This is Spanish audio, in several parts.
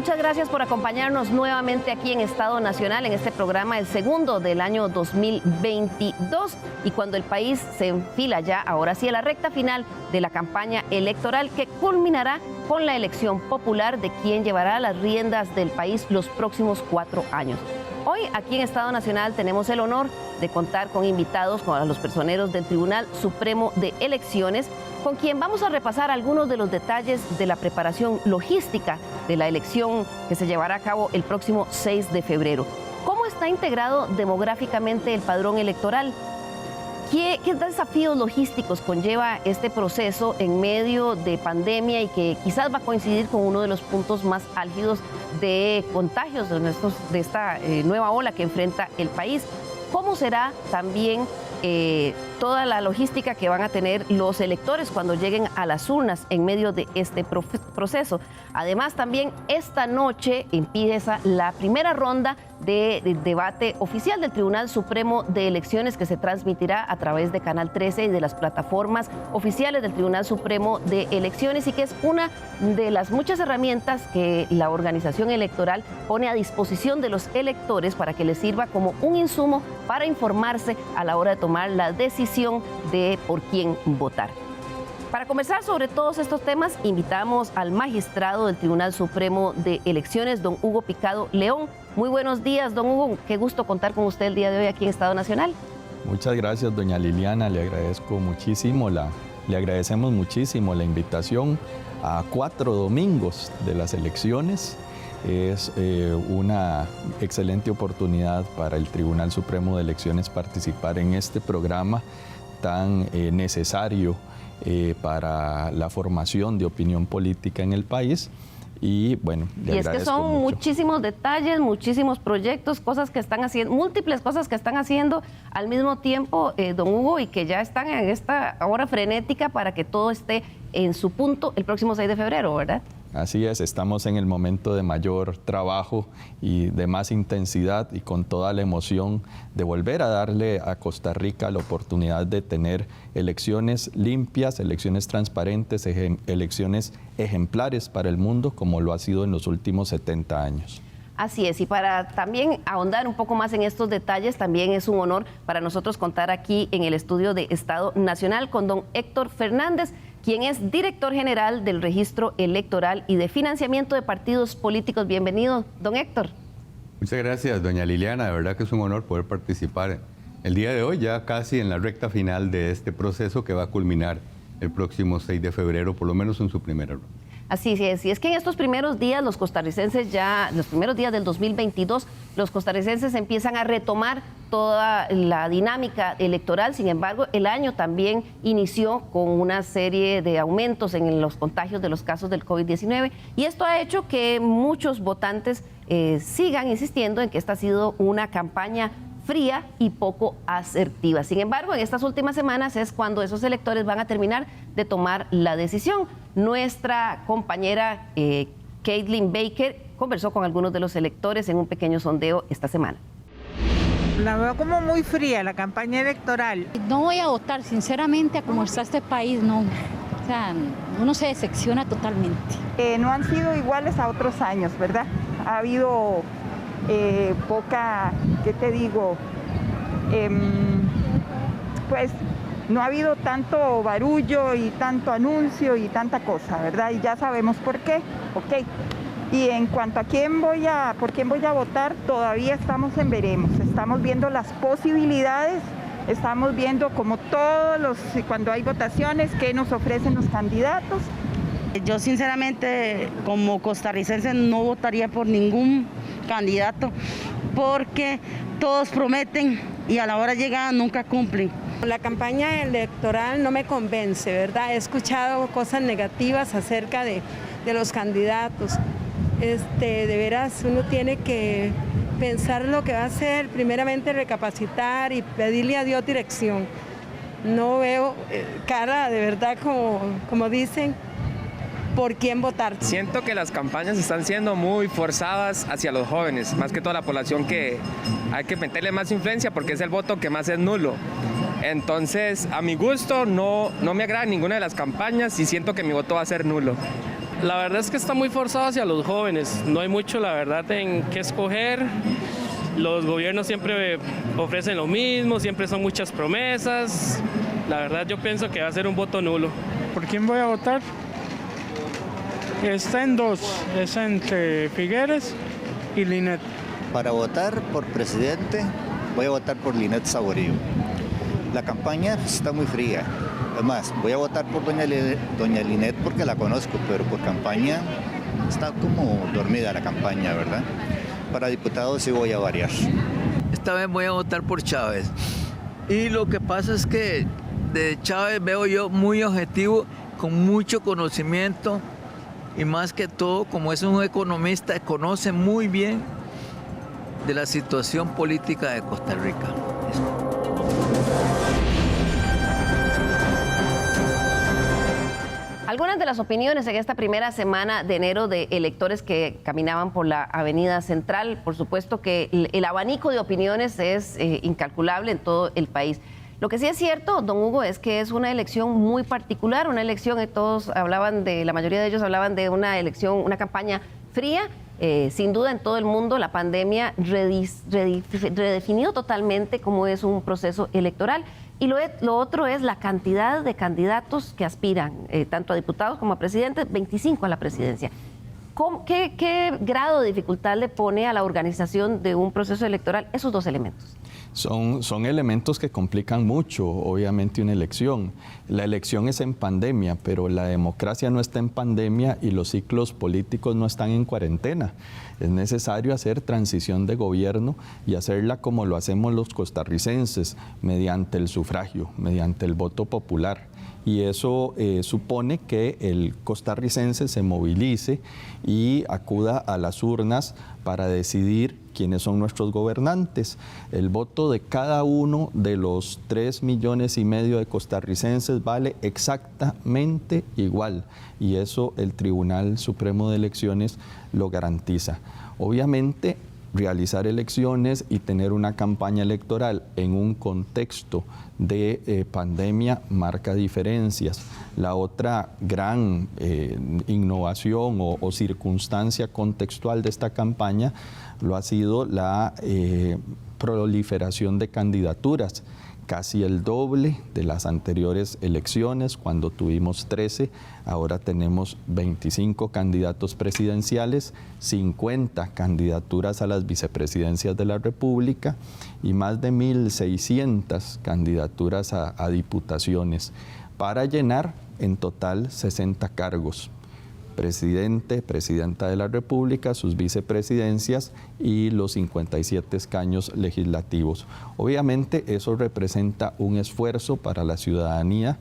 muchas gracias por acompañarnos nuevamente aquí en Estado Nacional, en este programa, el segundo del año 2022, y cuando el país se enfila ya, ahora sí, a la recta final de la campaña electoral que culminará con la elección popular de quien llevará las riendas del país los próximos 4 años. Hoy, aquí en Estado Nacional, tenemos el honor de contar con invitados, con los personeros del Tribunal Supremo de Elecciones, con quien vamos a repasar algunos de los detalles de la preparación logística de la elección que se llevará a cabo el próximo 6 de febrero. ¿Cómo está integrado demográficamente el padrón electoral? ¿Qué desafíos logísticos conlleva este proceso en medio de pandemia y que quizás va a coincidir con uno de los puntos más álgidos de contagios de esta nueva ola que enfrenta el país? ¿Cómo será también toda la logística que van a tener los electores cuando lleguen a las urnas en medio de este proceso? Además, también esta noche empieza la primera ronda de debate oficial del Tribunal Supremo de Elecciones, que se transmitirá a través de Canal 13 y de las plataformas oficiales del Tribunal Supremo de Elecciones, y que es una de las muchas herramientas que la organización electoral pone a disposición de los electores para que les sirva como un insumo para informarse a la hora de tomar la decisión de por quién votar. Para conversar sobre todos estos temas, invitamos al magistrado del Tribunal Supremo de Elecciones, don Hugo Picado León. Muy buenos días, don Hugo. Qué gusto contar con usted el día de hoy aquí en Estado Nacional. Muchas gracias, doña Liliana. Le agradecemos muchísimo la invitación a 4 domingos de las elecciones. Es una excelente oportunidad para el Tribunal Supremo de Elecciones participar en este programa tan necesario para la formación de opinión política en el país. Y bueno, le agradezco mucho. Y es que son muchísimos detalles, muchísimos proyectos, cosas que están haciendo, múltiples cosas que están haciendo al mismo tiempo, don Hugo, y que ya están en esta hora frenética para que todo esté en su punto el próximo 6 de febrero, ¿verdad? Así es, estamos en el momento de mayor trabajo y de más intensidad, y con toda la emoción de volver a darle a Costa Rica la oportunidad de tener elecciones limpias, elecciones transparentes, elecciones ejemplares para el mundo, como lo ha sido en los últimos 70 años. Así es, y para también ahondar un poco más en estos detalles, también es un honor para nosotros contar aquí en el estudio de Estado Nacional con don Héctor Fernández, quien es director general del Registro Electoral y de Financiamiento de Partidos Políticos. Bienvenido, don Héctor. Muchas gracias, doña Liliana. De verdad que es un honor poder participar el día de hoy, ya casi en la recta final de este proceso que va a culminar el próximo 6 de febrero, por lo menos en su primera ronda. Así es, y es que en estos primeros días los costarricenses los primeros días del 2022, los costarricenses empiezan a retomar toda la dinámica electoral. Sin embargo, el año también inició con una serie de aumentos en los contagios de los casos del COVID-19, y esto ha hecho que muchos votantes sigan insistiendo en que esta ha sido una campaña fría y poco asertiva. Sin embargo, en estas últimas semanas es cuando esos electores van a terminar de tomar la decisión. Nuestra compañera Caitlin Baker conversó con algunos de los electores en un pequeño sondeo esta semana. La veo como muy fría la campaña electoral. No voy a votar, sinceramente, a cómo está este país, no. O sea, uno se decepciona totalmente. No han sido iguales a otros años, ¿verdad? Ha habido poca, ¿qué te digo? Pues no ha habido tanto barullo y tanto anuncio y tanta cosa, ¿verdad? Y ya sabemos por qué, ok. Y en cuanto a por quién voy a votar, todavía estamos en veremos. Estamos viendo las posibilidades, estamos viendo como cuando hay votaciones, qué nos ofrecen los candidatos. Yo sinceramente, como costarricense, no votaría por ningún candidato porque todos prometen y a la hora llegada nunca cumplen. La campaña electoral no me convence, ¿verdad? He escuchado cosas negativas acerca de los candidatos. De veras, uno tiene que pensar lo que va a hacer, primeramente recapacitar y pedirle a Dios dirección. No veo cara de verdad como dicen, por quién votar. Siento que las campañas están siendo muy forzadas hacia los jóvenes, más que toda la población, que hay que meterle más influencia porque es el voto que más es nulo. Entonces, a mi gusto, no me agrada ninguna de las campañas y siento que mi voto va a ser nulo. La verdad es que está muy forzado hacia los jóvenes, no hay mucho la verdad en qué escoger, los gobiernos siempre ofrecen lo mismo, siempre son muchas promesas, la verdad yo pienso que va a ser un voto nulo. ¿Por quién voy a votar? Está en dos, es entre Figueres y Linet. Para votar por presidente voy a votar por Linet Saborío. La campaña está muy fría. Es más, voy a votar por doña Linet porque la conozco, pero por campaña está como dormida la campaña, ¿verdad? Para diputado sí voy a variar. Esta vez voy a votar por Chávez. Y lo que pasa es que de Chávez veo yo muy objetivo, con mucho conocimiento y más que todo, como es un economista, conoce muy bien de la situación política de Costa Rica. Algunas de las opiniones en esta primera semana de enero de electores que caminaban por la Avenida Central. Por supuesto que el abanico de opiniones es incalculable en todo el país. Lo que sí es cierto, don Hugo, es que es una elección muy particular, una elección que todos hablaban de, la mayoría de ellos hablaban de una elección, una campaña fría. Sin duda en todo el mundo la pandemia redefinió totalmente cómo es un proceso electoral. Y lo otro es la cantidad de candidatos que aspiran, tanto a diputados como a presidentes, 25 a la presidencia. ¿Qué grado de dificultad le pone a la organización de un proceso electoral esos dos elementos? Son elementos que complican mucho, obviamente, una elección. La elección es en pandemia, pero la democracia no está en pandemia y los ciclos políticos no están en cuarentena. Es necesario hacer transición de gobierno y hacerla como lo hacemos los costarricenses, mediante el sufragio, mediante el voto popular. Y eso supone que el costarricense se movilice y acuda a las urnas para decidir quiénes son nuestros gobernantes. El voto de cada uno de los 3,5 millones de costarricenses vale exactamente igual, y eso el Tribunal Supremo de Elecciones lo garantiza. Obviamente, realizar elecciones y tener una campaña electoral en un contexto de pandemia marca diferencias. La otra gran innovación o circunstancia contextual de esta campaña lo ha sido la proliferación de candidaturas. Casi el doble de las anteriores elecciones, cuando tuvimos 13, ahora tenemos 25 candidatos presidenciales, 50 candidaturas a las vicepresidencias de la República y más de 1.600 candidaturas a diputaciones, para llenar en total 60 cargos. Presidente, presidenta de la República, sus vicepresidencias y los 57 escaños legislativos. Obviamente eso representa un esfuerzo para la ciudadanía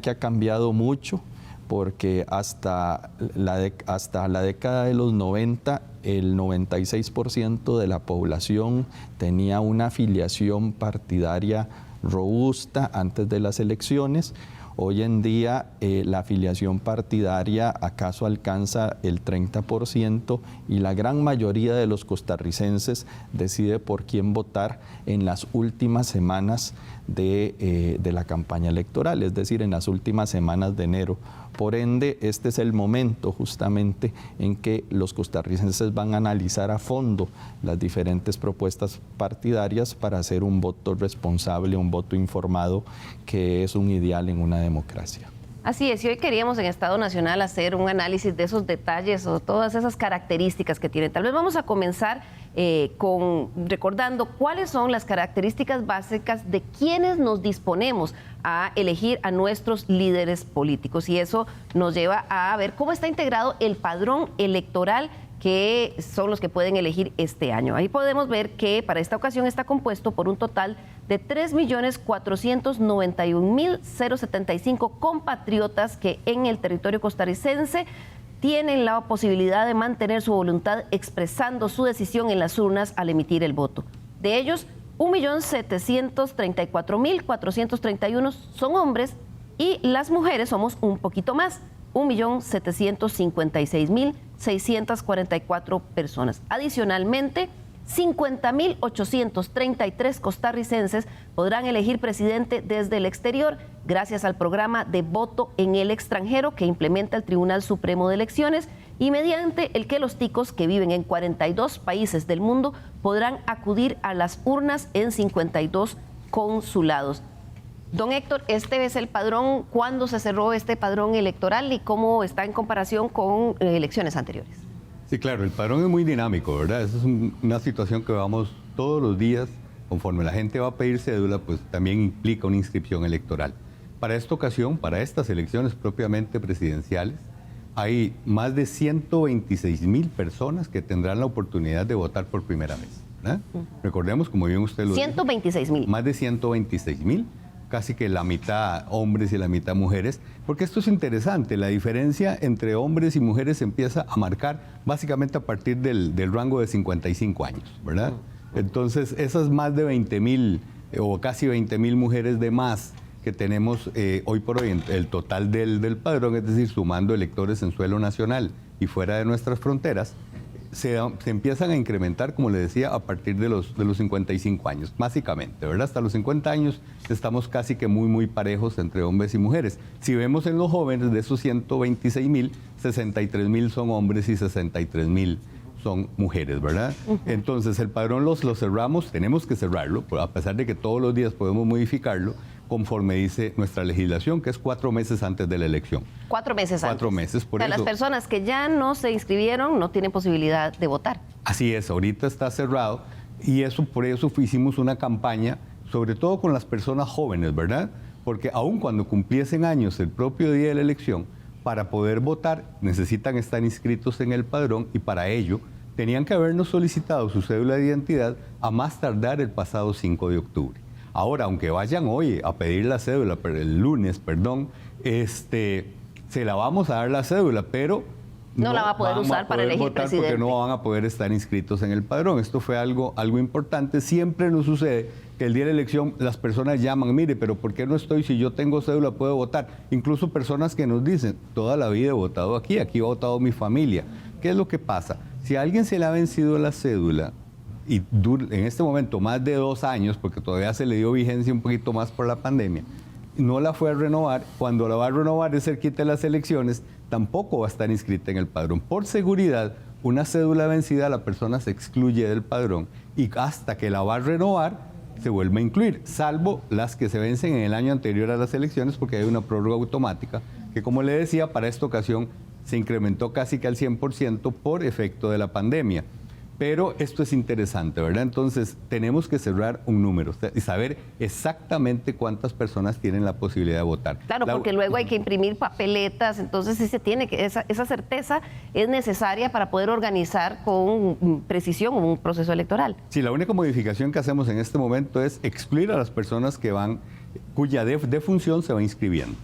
que ha cambiado mucho, porque hasta la década de los 90, el 96% de la población tenía una afiliación partidaria robusta antes de las elecciones. Hoy en día la afiliación partidaria acaso alcanza el 30% y la gran mayoría de los costarricenses decide por quién votar en las últimas semanas de la campaña electoral, es decir, en las últimas semanas de enero. Por ende, este es el momento justamente en que los costarricenses van a analizar a fondo las diferentes propuestas partidarias para hacer un voto responsable, un voto informado, que es un ideal en una democracia. Así es, y hoy queríamos en Estado Nacional hacer un análisis de esos detalles o todas esas características que tienen. Tal vez vamos a comenzar recordando cuáles son las características básicas de quienes nos disponemos a elegir a nuestros líderes políticos, y eso nos lleva a ver cómo está integrado el padrón electoral, que son los que pueden elegir este año. Ahí podemos ver que para esta ocasión está compuesto por un total de 3.491.075 compatriotas que en el territorio costarricense tienen la posibilidad de mantener su voluntad expresando su decisión en las urnas al emitir el voto. De ellos, 1.734.431 son hombres y las mujeres somos un poquito más, 1.756.644 personas. Adicionalmente, 50.833 costarricenses podrán elegir presidente desde el exterior gracias al programa de voto en el extranjero que implementa el Tribunal Supremo de Elecciones y mediante el que los ticos que viven en 42 países del mundo podrán acudir a las urnas en 52 consulados. Don Héctor, este es el padrón. ¿Cuándo se cerró este padrón electoral y cómo está en comparación con elecciones anteriores? Sí, claro, el padrón es muy dinámico, ¿verdad? Esa es una situación que vamos todos los días, conforme la gente va a pedir cédula, pues también implica una inscripción electoral. Para esta ocasión, para estas elecciones propiamente presidenciales, hay más de 126,000 personas que tendrán la oportunidad de votar por primera vez, ¿verdad? Recordemos, como bien usted lo dijo, 126,000. Más de 126,000. Casi que la mitad hombres y la mitad mujeres, porque esto es interesante, la diferencia entre hombres y mujeres se empieza a marcar básicamente a partir del rango de 55 años, ¿verdad? Entonces, esas más de 20,000 o casi 20,000 mujeres de más que tenemos hoy por hoy, el total del padrón, es decir, sumando electores en suelo nacional y fuera de nuestras fronteras, se empiezan a incrementar, como le decía, a partir de los 55 años, básicamente, ¿verdad? Hasta los 50 años estamos casi que muy parejos entre hombres y mujeres. Si vemos en los jóvenes, de esos 126,000, 63,000 son hombres y 63,000 son mujeres, ¿verdad? Entonces, el padrón lo cerramos, tenemos que cerrarlo, a pesar de que todos los días podemos modificarlo, conforme dice nuestra legislación, que es 4 meses antes de la elección. 4 meses antes. 4 meses, por eso. Las personas que ya no se inscribieron no tienen posibilidad de votar. Así es, ahorita está cerrado y por eso hicimos una campaña, sobre todo con las personas jóvenes, ¿verdad? Porque aun cuando cumpliesen años el propio día de la elección, para poder votar necesitan estar inscritos en el padrón y para ello tenían que habernos solicitado su cédula de identidad a más tardar el pasado 5 de octubre. Ahora, aunque vayan hoy a pedir la cédula, pero el lunes, se la vamos a dar la cédula, pero no la va a poder usar para elegir presidente. Porque no van a poder estar inscritos en el padrón. Esto fue algo importante. Siempre nos sucede que el día de la elección las personas llaman, mire, pero ¿por qué no estoy? Si yo tengo cédula, puedo votar. Incluso personas que nos dicen, toda la vida he votado aquí ha votado mi familia. ¿Qué es lo que pasa? Si a alguien se le ha vencido la cédula, y en este momento más de 2 años, porque todavía se le dio vigencia un poquito más por la pandemia, no la fue a renovar, cuando la va a renovar es cerquita de las elecciones, tampoco va a estar inscrita en el padrón. Por seguridad, una cédula vencida, la persona se excluye del padrón y hasta que la va a renovar, se vuelve a incluir, salvo las que se vencen en el año anterior a las elecciones, porque hay una prórroga automática que, como le decía, para esta ocasión se incrementó casi que al 100% por efecto de la pandemia. Pero esto es interesante, ¿verdad? Entonces, tenemos que cerrar un número y saber exactamente cuántas personas tienen la posibilidad de votar. Claro, porque luego hay que imprimir papeletas, entonces sí se tiene que, esa certeza es necesaria para poder organizar con precisión un proceso electoral. Sí, la única modificación que hacemos en este momento es excluir a las personas cuya defunción se va inscribiendo.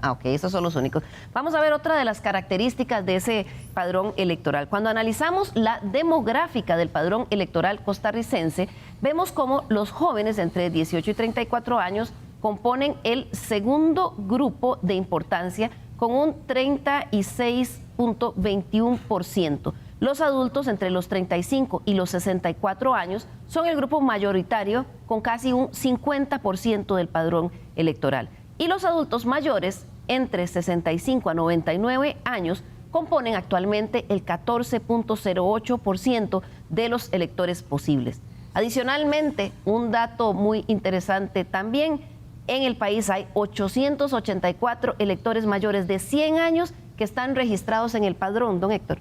Ah, ok, esos son los únicos. Vamos a ver otra de las características de ese padrón electoral. Cuando analizamos la demográfica del padrón electoral costarricense, vemos cómo los jóvenes entre 18 y 34 años componen el segundo grupo de importancia con un 36.21%. Los adultos entre los 35 y los 64 años son el grupo mayoritario con casi un 50% del padrón electoral. Y los adultos mayores, entre 65 a 99 años, componen actualmente el 14.08% de los electores posibles. Adicionalmente, un dato muy interesante también, en el país hay 884 electores mayores de 100 años que están registrados en el padrón, don Héctor.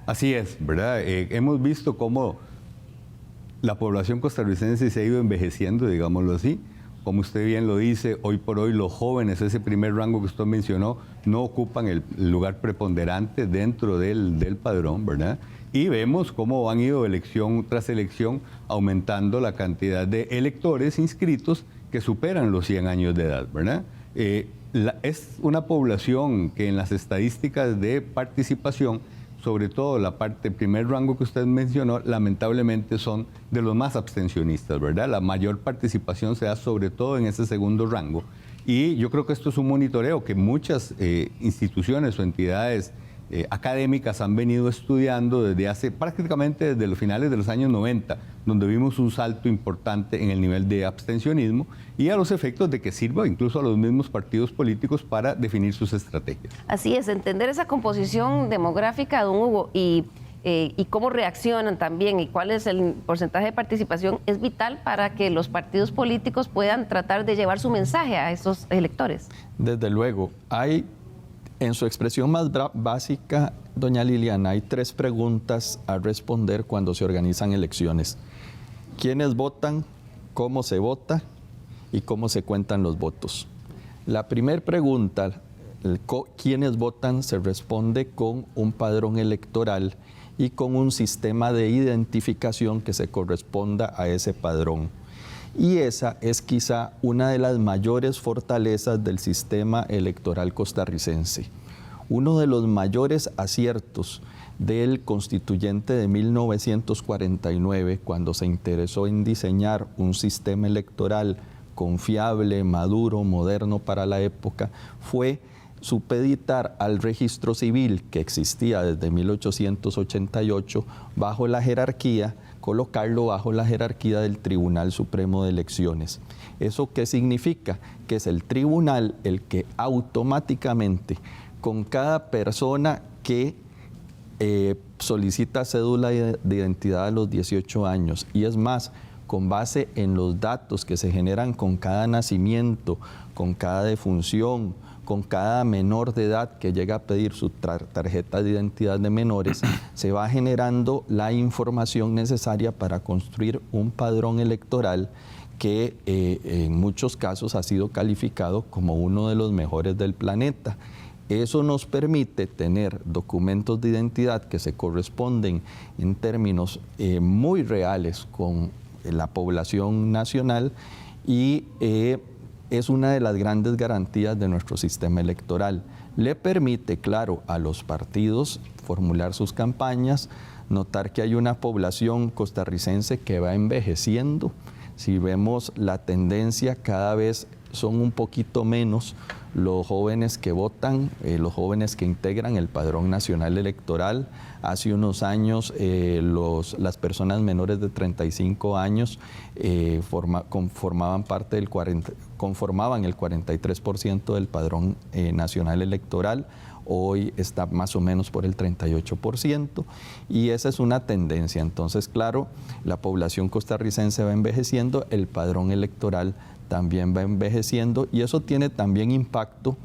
Así es, ¿verdad? Hemos visto cómo la población costarricense se ha ido envejeciendo, digámoslo así. Como usted bien lo dice, hoy por hoy los jóvenes, ese primer rango que usted mencionó, no ocupan el lugar preponderante dentro del padrón, ¿verdad? Y vemos cómo han ido elección tras elección aumentando la cantidad de electores inscritos que superan los 100 años de edad, ¿verdad? Es una población que en las estadísticas de participación, sobre todo la parte, el primer rango que usted mencionó, lamentablemente son de los más abstencionistas, ¿verdad? La mayor participación se da sobre todo en ese segundo rango. Y yo creo que esto es un monitoreo que muchas instituciones o entidades académicas han venido estudiando prácticamente desde los finales de los años 90, donde vimos un salto importante en el nivel de abstencionismo y a los efectos de que sirva incluso a los mismos partidos políticos para definir sus estrategias. Así es, entender esa composición demográfica, don Hugo, y cómo reaccionan también y cuál es el porcentaje de participación es vital para que los partidos políticos puedan tratar de llevar su mensaje a esos electores. Desde luego, en su expresión más básica, doña Liliana, hay 3 preguntas a responder cuando se organizan elecciones. ¿Quiénes votan? ¿Cómo se vota? ¿Y cómo se cuentan los votos? La primera pregunta, ¿quiénes votan?, se responde con un padrón electoral y con un sistema de identificación que se corresponda a ese padrón. Y esa es quizá una de las mayores fortalezas del sistema electoral costarricense. Uno de los mayores aciertos del constituyente de 1949, cuando se interesó en diseñar un sistema electoral confiable, maduro, moderno para la época, fue supeditar al registro civil que existía desde 1888 bajo la jerarquía, colocarlo bajo la jerarquía del Tribunal Supremo de Elecciones. ¿Eso qué significa? Que es el tribunal el que automáticamente, con cada persona que solicita cédula de identidad a los 18 años, y es más, con base en los datos que se generan con cada nacimiento, con cada defunción, con cada menor de edad que llega a pedir su tarjeta de identidad de menores, se va generando la información necesaria para construir un padrón electoral que en muchos casos ha sido calificado como uno de los mejores del planeta. Eso nos permite tener documentos de identidad que se corresponden en términos muy reales con la población nacional y es una de las grandes garantías de nuestro sistema electoral. Le permite, claro, a los partidos formular sus campañas, notar que hay una población costarricense que va envejeciendo. Si vemos la tendencia, cada vez son un poquito menos los jóvenes que votan, los jóvenes que integran el Padrón Nacional Electoral. Hace unos años las personas menores de 35 años conformaban el 43% del Padrón Nacional Electoral. Hoy está más o menos por el 38% y esa es una tendencia. Entonces, claro, la población costarricense va envejeciendo, el padrón electoral también va envejeciendo y eso tiene también impacto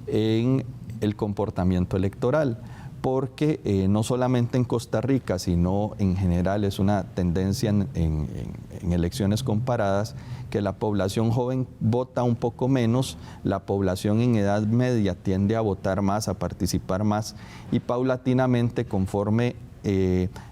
en el comportamiento electoral, porque no solamente en Costa Rica, sino en general es una tendencia en elecciones comparadas que la población joven vota un poco menos, la población en edad media tiende a votar más, a participar más y paulatinamente conforme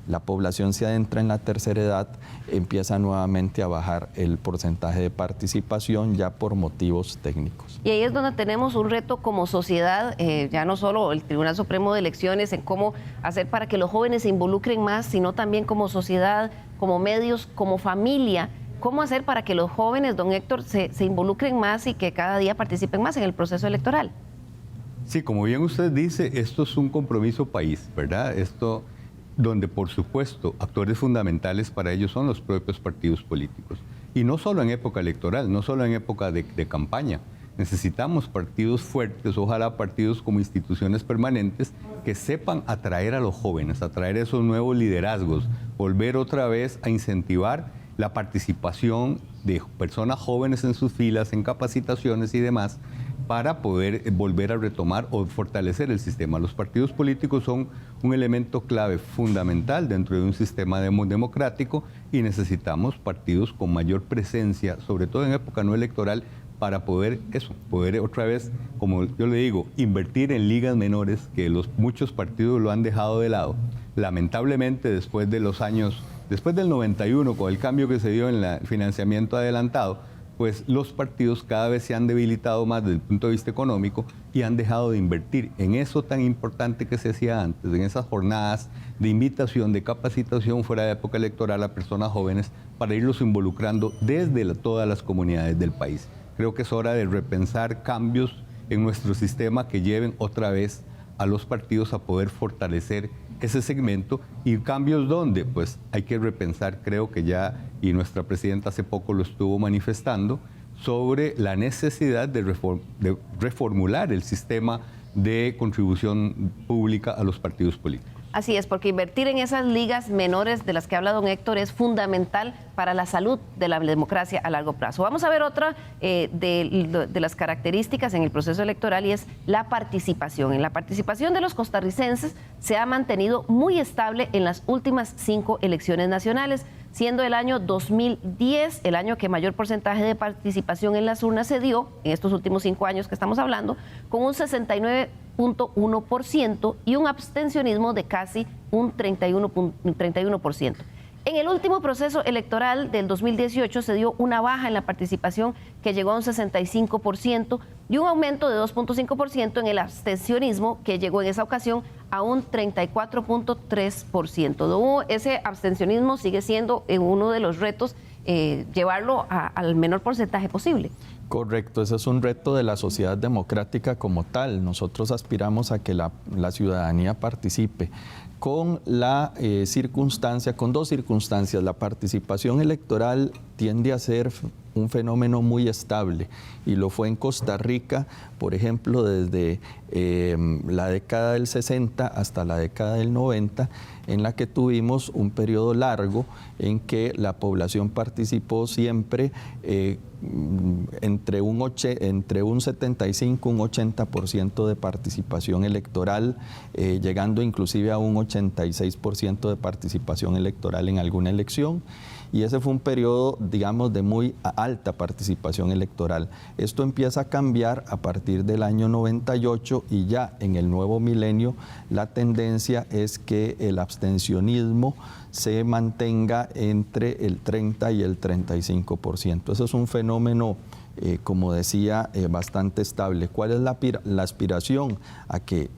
la población se adentra en la tercera edad, empieza nuevamente a bajar el porcentaje de participación ya por motivos técnicos. Y ahí es donde tenemos un reto como sociedad, ya no solo el Tribunal Supremo de Elecciones, en cómo hacer para que los jóvenes se involucren más, sino también como sociedad, como medios, como familia. ¿Cómo hacer para que los jóvenes, don Héctor, se involucren más y que cada día participen más en el proceso electoral? Sí, como bien usted dice, esto es un compromiso país, ¿verdad? Esto donde por supuesto actores fundamentales para ellos son los propios partidos políticos. Y no solo en época electoral, no solo en época de campaña. Necesitamos partidos fuertes, ojalá partidos como instituciones permanentes que sepan atraer a los jóvenes, atraer esos nuevos liderazgos, volver otra vez a incentivar la participación de personas jóvenes en sus filas, en capacitaciones y demás, para poder volver a retomar o fortalecer el sistema. Los partidos políticos son un elemento clave fundamental dentro de un sistema democrático y necesitamos partidos con mayor presencia, sobre todo en época no electoral, para poder otra vez, como yo le digo, invertir en ligas menores, que muchos partidos lo han dejado de lado. Lamentablemente, después del 91, con el cambio que se dio en el financiamiento adelantado, pues los partidos cada vez se han debilitado más desde el punto de vista económico y han dejado de invertir en eso tan importante que se hacía antes, en esas jornadas de invitación, de capacitación fuera de época electoral a personas jóvenes para irlos involucrando desde todas las comunidades del país. Creo que es hora de repensar cambios en nuestro sistema que lleven otra vez a los partidos a poder fortalecer ese segmento. ¿Y cambios dónde? Pues hay que repensar, creo que ya, y nuestra presidenta hace poco lo estuvo manifestando, sobre la necesidad de reformular el sistema de contribución pública a los partidos políticos. Así es, porque invertir en esas ligas menores de las que ha hablado don Héctor es fundamental para la salud de la democracia a largo plazo. Vamos a ver otra de las características en el proceso electoral, y es la participación. En la participación de los costarricenses se ha mantenido muy estable en las últimas 5 elecciones nacionales, siendo el año 2010 el año que mayor porcentaje de participación en las urnas se dio, en estos últimos 5 años que estamos hablando, con un 69.1% y un abstencionismo de casi un 31%. En el último proceso electoral del 2018 se dio una baja en la participación que llegó a un 65% y un aumento de 2.5% en el abstencionismo que llegó en esa ocasión a un 34.3%. Ese abstencionismo sigue siendo uno de los retos, llevarlo al menor porcentaje posible. Correcto, ese es un reto de la sociedad democrática como tal. Nosotros aspiramos a que la ciudadanía participe con la circunstancia, con 2 circunstancias. La participación electoral tiende a ser un fenómeno muy estable, y lo fue en Costa Rica, por ejemplo, desde la década del 60 hasta la década del 90, en la que tuvimos un periodo largo en que la población participó siempre entre un 75 y un 80% de participación electoral, llegando inclusive a un 86% de participación electoral en alguna elección. Y ese fue un periodo, digamos, de muy alta participación electoral. Esto empieza a cambiar a partir del año 98, y ya en el nuevo milenio la tendencia es que el abstencionismo se mantenga entre el 30 y el 35%. Ese es un fenómeno, como decía, bastante estable. ¿Cuál es la aspiración? A que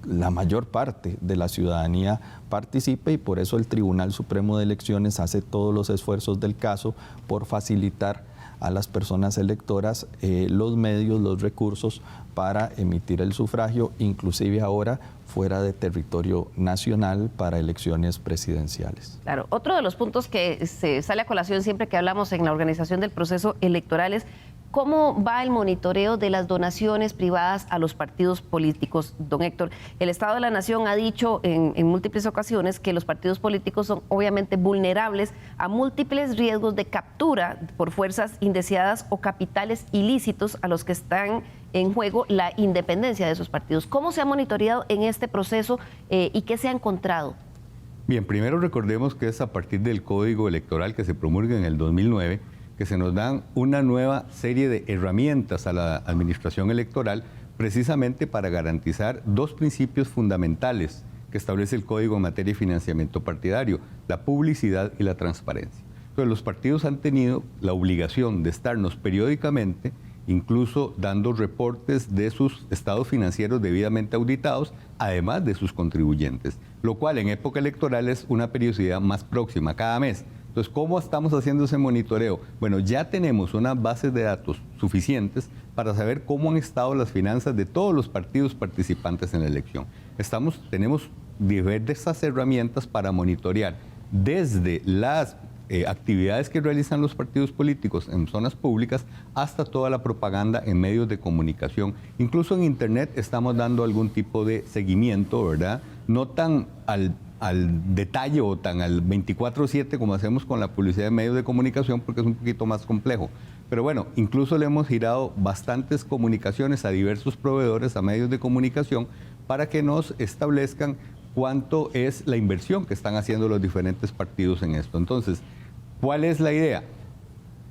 la mayor parte de la ciudadanía participe, y por eso el Tribunal Supremo de Elecciones hace todos los esfuerzos del caso por facilitar a las personas electoras los medios, los recursos para emitir el sufragio, inclusive ahora fuera de territorio nacional para elecciones presidenciales. Claro, otro de los puntos que se sale a colación siempre que hablamos en la organización del proceso electoral es ¿cómo va el monitoreo de las donaciones privadas a los partidos políticos? Don Héctor, el Estado de la Nación ha dicho en múltiples ocasiones que los partidos políticos son obviamente vulnerables a múltiples riesgos de captura por fuerzas indeseadas o capitales ilícitos a los que están en juego la independencia de esos partidos. ¿Cómo se ha monitoreado en este proceso y qué se ha encontrado? Bien, primero recordemos que es a partir del Código Electoral que se promulga en el 2009 que se nos dan una nueva serie de herramientas a la administración electoral, precisamente para garantizar 2 principios fundamentales que establece el Código en materia de financiamiento partidario: la publicidad y la transparencia. Entonces, los partidos han tenido la obligación de estarnos periódicamente, incluso dando reportes de sus estados financieros debidamente auditados, además de sus contribuyentes, lo cual en época electoral es una periodicidad más próxima, cada mes. Entonces, ¿cómo estamos haciendo ese monitoreo? Bueno, ya tenemos unas bases de datos suficientes para saber cómo han estado las finanzas de todos los partidos participantes en la elección. Tenemos diversas herramientas para monitorear desde las actividades que realizan los partidos políticos en zonas públicas hasta toda la propaganda en medios de comunicación. Incluso en Internet estamos dando algún tipo de seguimiento, ¿verdad? No tan al detalle o tan al 24/7 como hacemos con la publicidad de medios de comunicación, porque es un poquito más complejo. Pero bueno, incluso le hemos girado bastantes comunicaciones a diversos proveedores, a medios de comunicación, para que nos establezcan cuánto es la inversión que están haciendo los diferentes partidos en esto. Entonces, ¿cuál es la idea?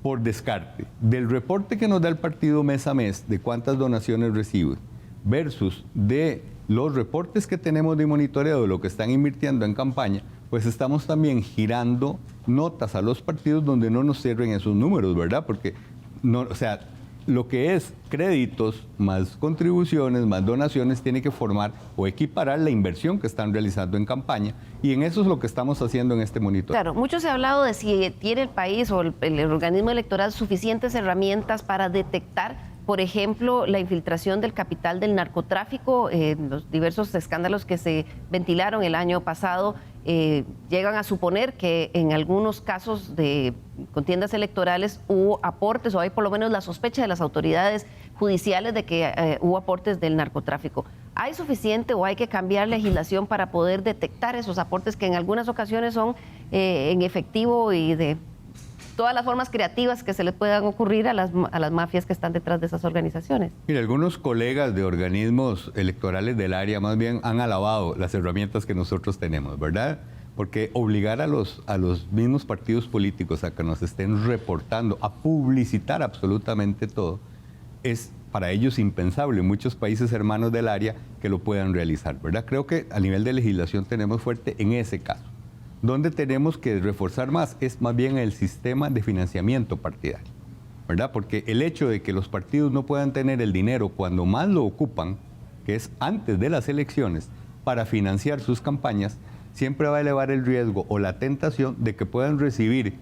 Por descarte, del reporte que nos da el partido mes a mes de cuántas donaciones recibe versus de los reportes que tenemos de monitoreo de lo que están invirtiendo en campaña, pues estamos también girando notas a los partidos donde no nos cierren esos números, ¿verdad? Porque no, o sea, lo que es créditos más contribuciones, más donaciones, tiene que formar o equiparar la inversión que están realizando en campaña, y en eso es lo que estamos haciendo en este monitoreo. Claro, mucho se ha hablado de si tiene el país o el organismo electoral suficientes herramientas para detectar por ejemplo, la infiltración del capital del narcotráfico, los diversos escándalos que se ventilaron el año pasado, llegan a suponer que en algunos casos de contiendas electorales hubo aportes, o hay por lo menos la sospecha de las autoridades judiciales de que hubo aportes del narcotráfico. ¿Hay suficiente o hay que cambiar legislación para poder detectar esos aportes que en algunas ocasiones son en efectivo y de todas las formas creativas que se les puedan ocurrir a las mafias que están detrás de esas organizaciones? Mira, algunos colegas de organismos electorales del área más bien han alabado las herramientas que nosotros tenemos, ¿verdad? Porque obligar a los mismos partidos políticos a que nos estén reportando, a publicitar absolutamente todo, es para ellos impensable. Muchos países hermanos del área que lo puedan realizar, ¿verdad? Creo que a nivel de legislación tenemos fuerte en ese caso. Donde tenemos que reforzar más es más bien el sistema de financiamiento partidario, ¿verdad? Porque el hecho de que los partidos no puedan tener el dinero cuando más lo ocupan, que es antes de las elecciones, para financiar sus campañas, siempre va a elevar el riesgo o la tentación de que puedan recibir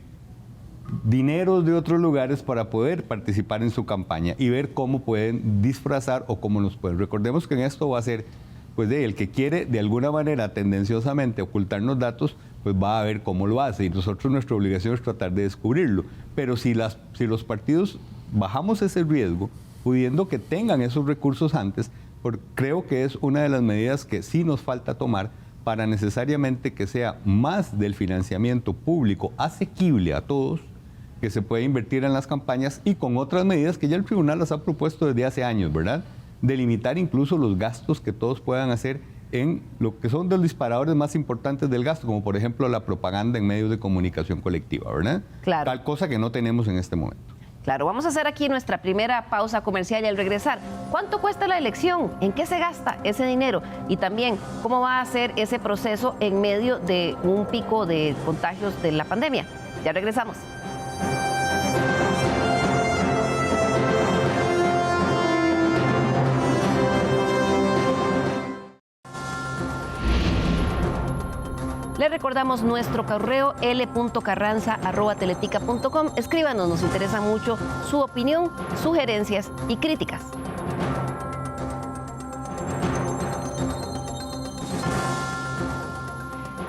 dineros de otros lugares para poder participar en su campaña y ver cómo pueden disfrazar o cómo nos pueden. Recordemos que en esto va a ser, pues, el que quiere de alguna manera tendenciosamente ocultarnos datos, pues va a ver cómo lo hace, y nosotros nuestra obligación es tratar de descubrirlo. Pero si los partidos bajamos ese riesgo, pudiendo que tengan esos recursos antes, creo que es una de las medidas que sí nos falta tomar para necesariamente que sea más del financiamiento público asequible a todos, que se puede invertir en las campañas, y con otras medidas que ya el tribunal las ha propuesto desde hace años, ¿verdad? Delimitar incluso los gastos que todos puedan hacer en lo que son de los disparadores más importantes del gasto, como por ejemplo la propaganda en medios de comunicación colectiva, ¿verdad? Claro. Tal cosa que no tenemos en este momento. Claro, vamos a hacer aquí nuestra primera pausa comercial y al regresar, ¿cuánto cuesta la elección? ¿En qué se gasta ese dinero? Y también, ¿cómo va a ser ese proceso en medio de un pico de contagios de la pandemia? Ya regresamos. Le recordamos nuestro correo l.carranza@teletica.com. Escríbanos, nos interesa mucho su opinión, sugerencias y críticas.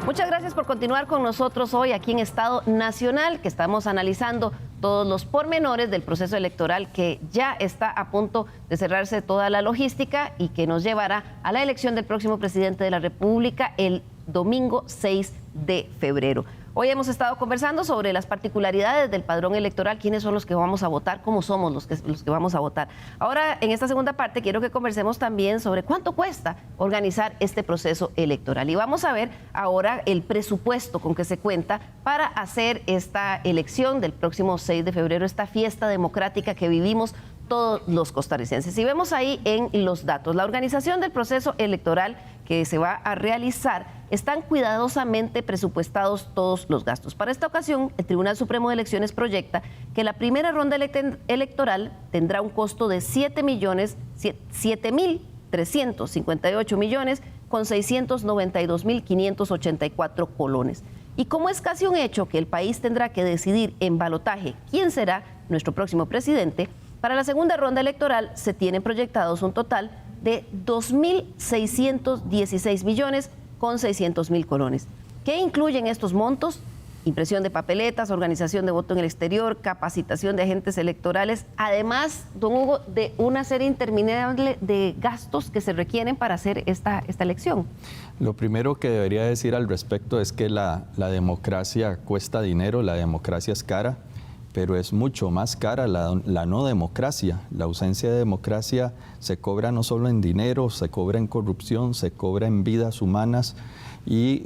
Muchas gracias por continuar con nosotros hoy aquí en Estado Nacional, que estamos analizando todos los pormenores del proceso electoral que ya está a punto de cerrarse toda la logística y que nos llevará a la elección del próximo presidente de la República el domingo 6 de febrero. Hoy hemos estado conversando sobre las particularidades del padrón electoral, quiénes son los que vamos a votar, cómo somos los que vamos a votar. Ahora, en esta segunda parte, quiero que conversemos también sobre cuánto cuesta organizar este proceso electoral. Y vamos a ver ahora el presupuesto con que se cuenta para hacer esta elección del próximo 6 de febrero, esta fiesta democrática que vivimos todos los costarricenses. Y vemos ahí en los datos, la organización del proceso electoral que se va a realizar, están cuidadosamente presupuestados todos los gastos. Para esta ocasión, el Tribunal Supremo de Elecciones proyecta que la primera ronda electoral tendrá un costo de 7.358 millones con 692.584 colones. Y como es casi un hecho que el país tendrá que decidir en balotaje quién será nuestro próximo presidente, para la segunda ronda electoral se tienen proyectados un total de 2.616 millones con 600.000 colones. ¿Qué incluyen estos montos? Impresión de papeletas, organización de voto en el exterior, capacitación de agentes electorales, además, don Hugo, de una serie interminable de gastos que se requieren para hacer esta elección. Lo primero que debería decir al respecto es que la democracia cuesta dinero, la democracia es cara, pero es mucho más cara la no democracia. La ausencia de democracia se cobra no solo en dinero, se cobra en corrupción, se cobra en vidas humanas y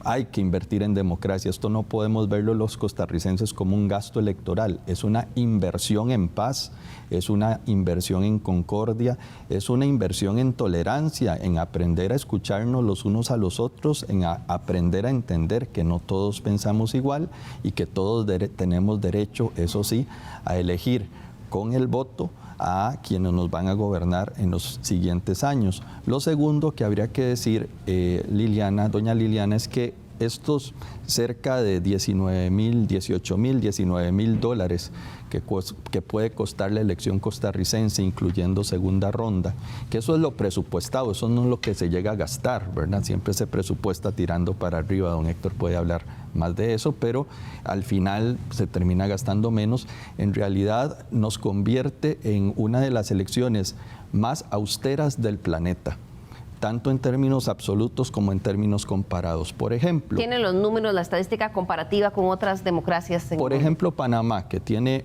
hay que invertir en democracia. Esto no podemos verlo los costarricenses como un gasto electoral, es una inversión en paz, es una inversión en concordia, es una inversión en tolerancia, en aprender a escucharnos los unos a los otros, en aprender a entender que no todos pensamos igual y que todos tenemos derecho, eso sí, a elegir con el voto a quienes nos van a gobernar en los siguientes años. Lo segundo que habría que decir, doña Liliana, es que estos cerca de 19.000, 18.000, 19.000 dólares que puede costar la elección costarricense, incluyendo segunda ronda, que eso es lo presupuestado, eso no es lo que se llega a gastar, ¿verdad? Siempre se presupuesta tirando para arriba, don Héctor puede hablar más de eso, pero al final se termina gastando menos. En realidad nos convierte en una de las elecciones más austeras del planeta, tanto en términos absolutos como en términos comparados. Por ejemplo... ¿Tienen los números, la estadística comparativa con otras democracias? Por ejemplo, Panamá, que tiene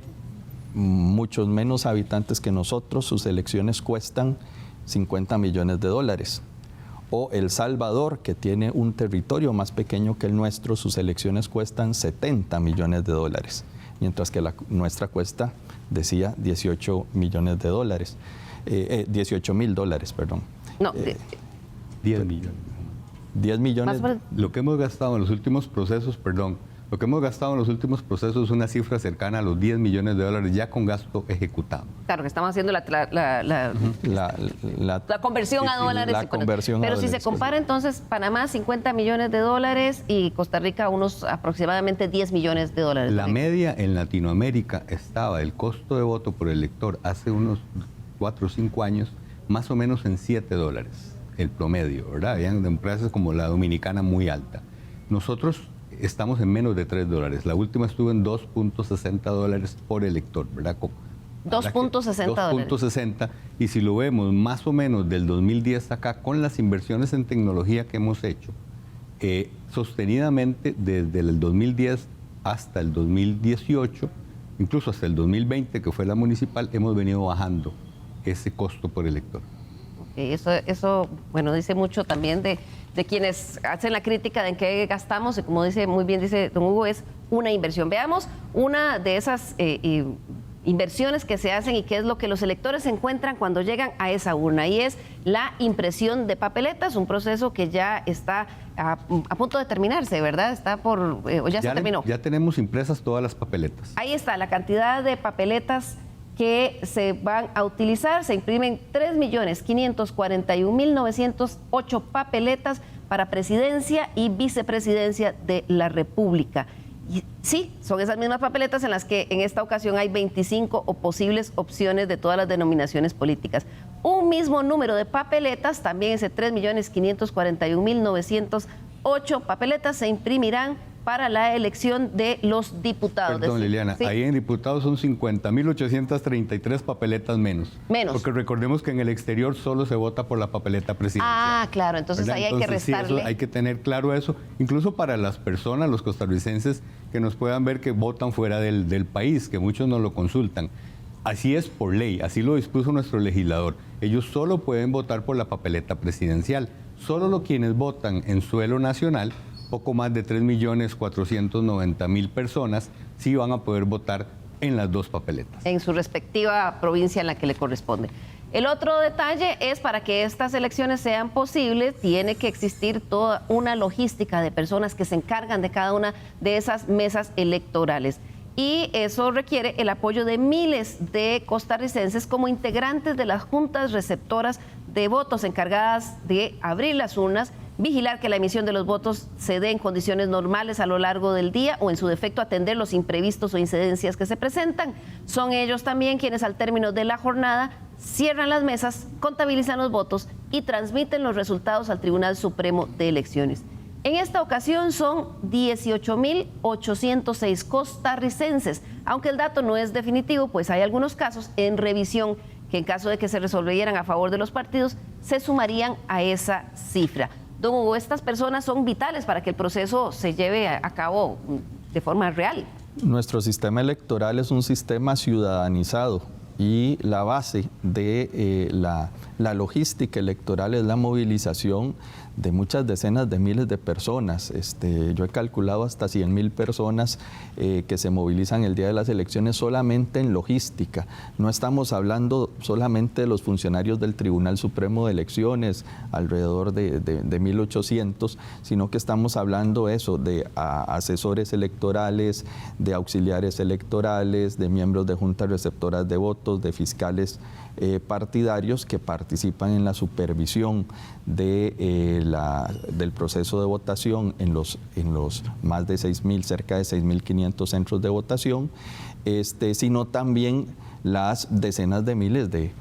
muchos menos habitantes que nosotros, sus elecciones cuestan 50 millones de dólares. O El Salvador, que tiene un territorio más pequeño que el nuestro, sus elecciones cuestan 70 millones de dólares, mientras que la nuestra cuesta, decía, 18 millones de dólares. 18.000 dólares, perdón. No, 10 millones. 10 millones. Lo que hemos gastado en los últimos procesos, lo que hemos gastado en los últimos procesos es una cifra cercana a los 10 millones de dólares ya con gasto ejecutado. Claro, que estamos haciendo la conversión a dólares. Pero si se compara entonces Panamá 50 millones de dólares y Costa Rica unos aproximadamente 10 millones de dólares. La media en Latinoamérica estaba el costo de voto por elector hace unos 4 o 5 años más o menos en 7 dólares, el promedio, ¿verdad? Habían empresas como la Dominicana muy alta. Nosotros estamos en menos de 3 dólares. La última estuvo en 2.60 dólares por elector, ¿verdad? 2.60 dólares. 2.60, y si lo vemos más o menos del 2010 acá, con las inversiones en tecnología que hemos hecho, sostenidamente desde el 2010 hasta el 2018, incluso hasta el 2020, que fue la municipal, hemos venido bajando ese costo por elector. Eso, bueno, dice mucho también de quienes hacen la crítica de en qué gastamos, y como muy bien dice don Hugo, es una inversión. Veamos una de esas inversiones que se hacen y qué es lo que los electores encuentran cuando llegan a esa urna, y es la impresión de papeletas, un proceso que ya está a punto de terminarse, ¿verdad? Está o ya se terminó. Ya tenemos impresas todas las papeletas. Ahí está la cantidad de papeletas que se van a utilizar. Se imprimen 3.541.908 papeletas para presidencia y vicepresidencia de la República. Y sí, son esas mismas papeletas en las que en esta ocasión hay 25 posibles opciones de todas las denominaciones políticas. Un mismo número de papeletas, también ese 3.541.908 papeletas, se imprimirán para la elección de los diputados. Perdón, Liliana, sí. Ahí en diputados son 50.833 papeletas menos. Menos. Porque recordemos que en el exterior solo se vota por la papeleta presidencial. Ah, claro, entonces ¿verdad? Ahí hay que restarle. Sí, hay que tener claro eso, incluso para las personas, los costarricenses, que nos puedan ver que votan fuera del país, que muchos no lo consultan. Así es por ley, así lo dispuso nuestro legislador. Ellos solo pueden votar por la papeleta presidencial. Solo quienes votan en suelo nacional, poco más de 3.490.000 personas, sí van a poder votar en las dos papeletas. En su respectiva provincia en la que le corresponde. El otro detalle es, para que estas elecciones sean posibles, tiene que existir toda una logística de personas que se encargan de cada una de esas mesas electorales. Y eso requiere el apoyo de miles de costarricenses como integrantes de las juntas receptoras de votos encargadas de abrir las urnas, vigilar que la emisión de los votos se dé en condiciones normales a lo largo del día o en su defecto atender los imprevistos o incidencias que se presentan. Son ellos también quienes al término de la jornada cierran las mesas, contabilizan los votos y transmiten los resultados al Tribunal Supremo de Elecciones. En esta ocasión son 18.806 costarricenses, aunque el dato no es definitivo, pues hay algunos casos en revisión que en caso de que se resolvieran a favor de los partidos, se sumarían a esa cifra. Don Hugo, estas personas son vitales para que el proceso se lleve a cabo de forma real. Nuestro sistema electoral es un sistema ciudadanizado y la base de la logística electoral es la movilización de muchas decenas de miles de personas. Yo he calculado hasta 100.000 personas que se movilizan el día de las elecciones solamente en logística. No estamos hablando solamente de los funcionarios del Tribunal Supremo de Elecciones, alrededor de 1.800, sino que estamos hablando de asesores electorales, de auxiliares electorales, de miembros de juntas receptoras de votos, votos de fiscales partidarios que participan en la supervisión del proceso de votación en los más de 6.000, cerca de 6.500 centros de votación, sino también las decenas de miles de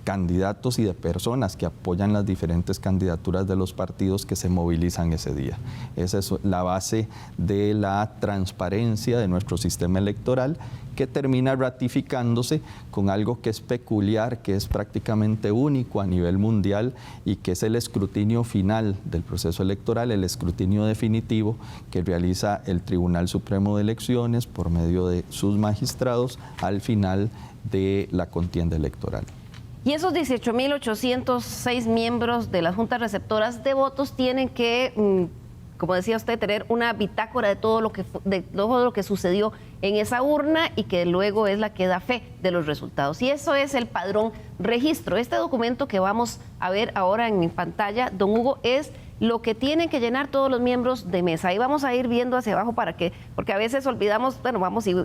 candidatos y de personas que apoyan las diferentes candidaturas de los partidos que se movilizan ese día. Esa es la base de la transparencia de nuestro sistema electoral, que termina ratificándose con algo que es peculiar, que es prácticamente único a nivel mundial y que es el escrutinio final del proceso electoral, el escrutinio definitivo que realiza el Tribunal Supremo de Elecciones por medio de sus magistrados al final de la contienda electoral. Y esos 18.806 miembros de las juntas receptoras de votos tienen que, como decía usted, tener una bitácora de todo lo que sucedió en esa urna y que luego es la que da fe de los resultados. Y eso es el padrón registro. Este documento que vamos a ver ahora en pantalla, don Hugo, es lo que tienen que llenar todos los miembros de mesa. Ahí vamos a ir viendo hacia abajo porque a veces olvidamos, bueno, vamos y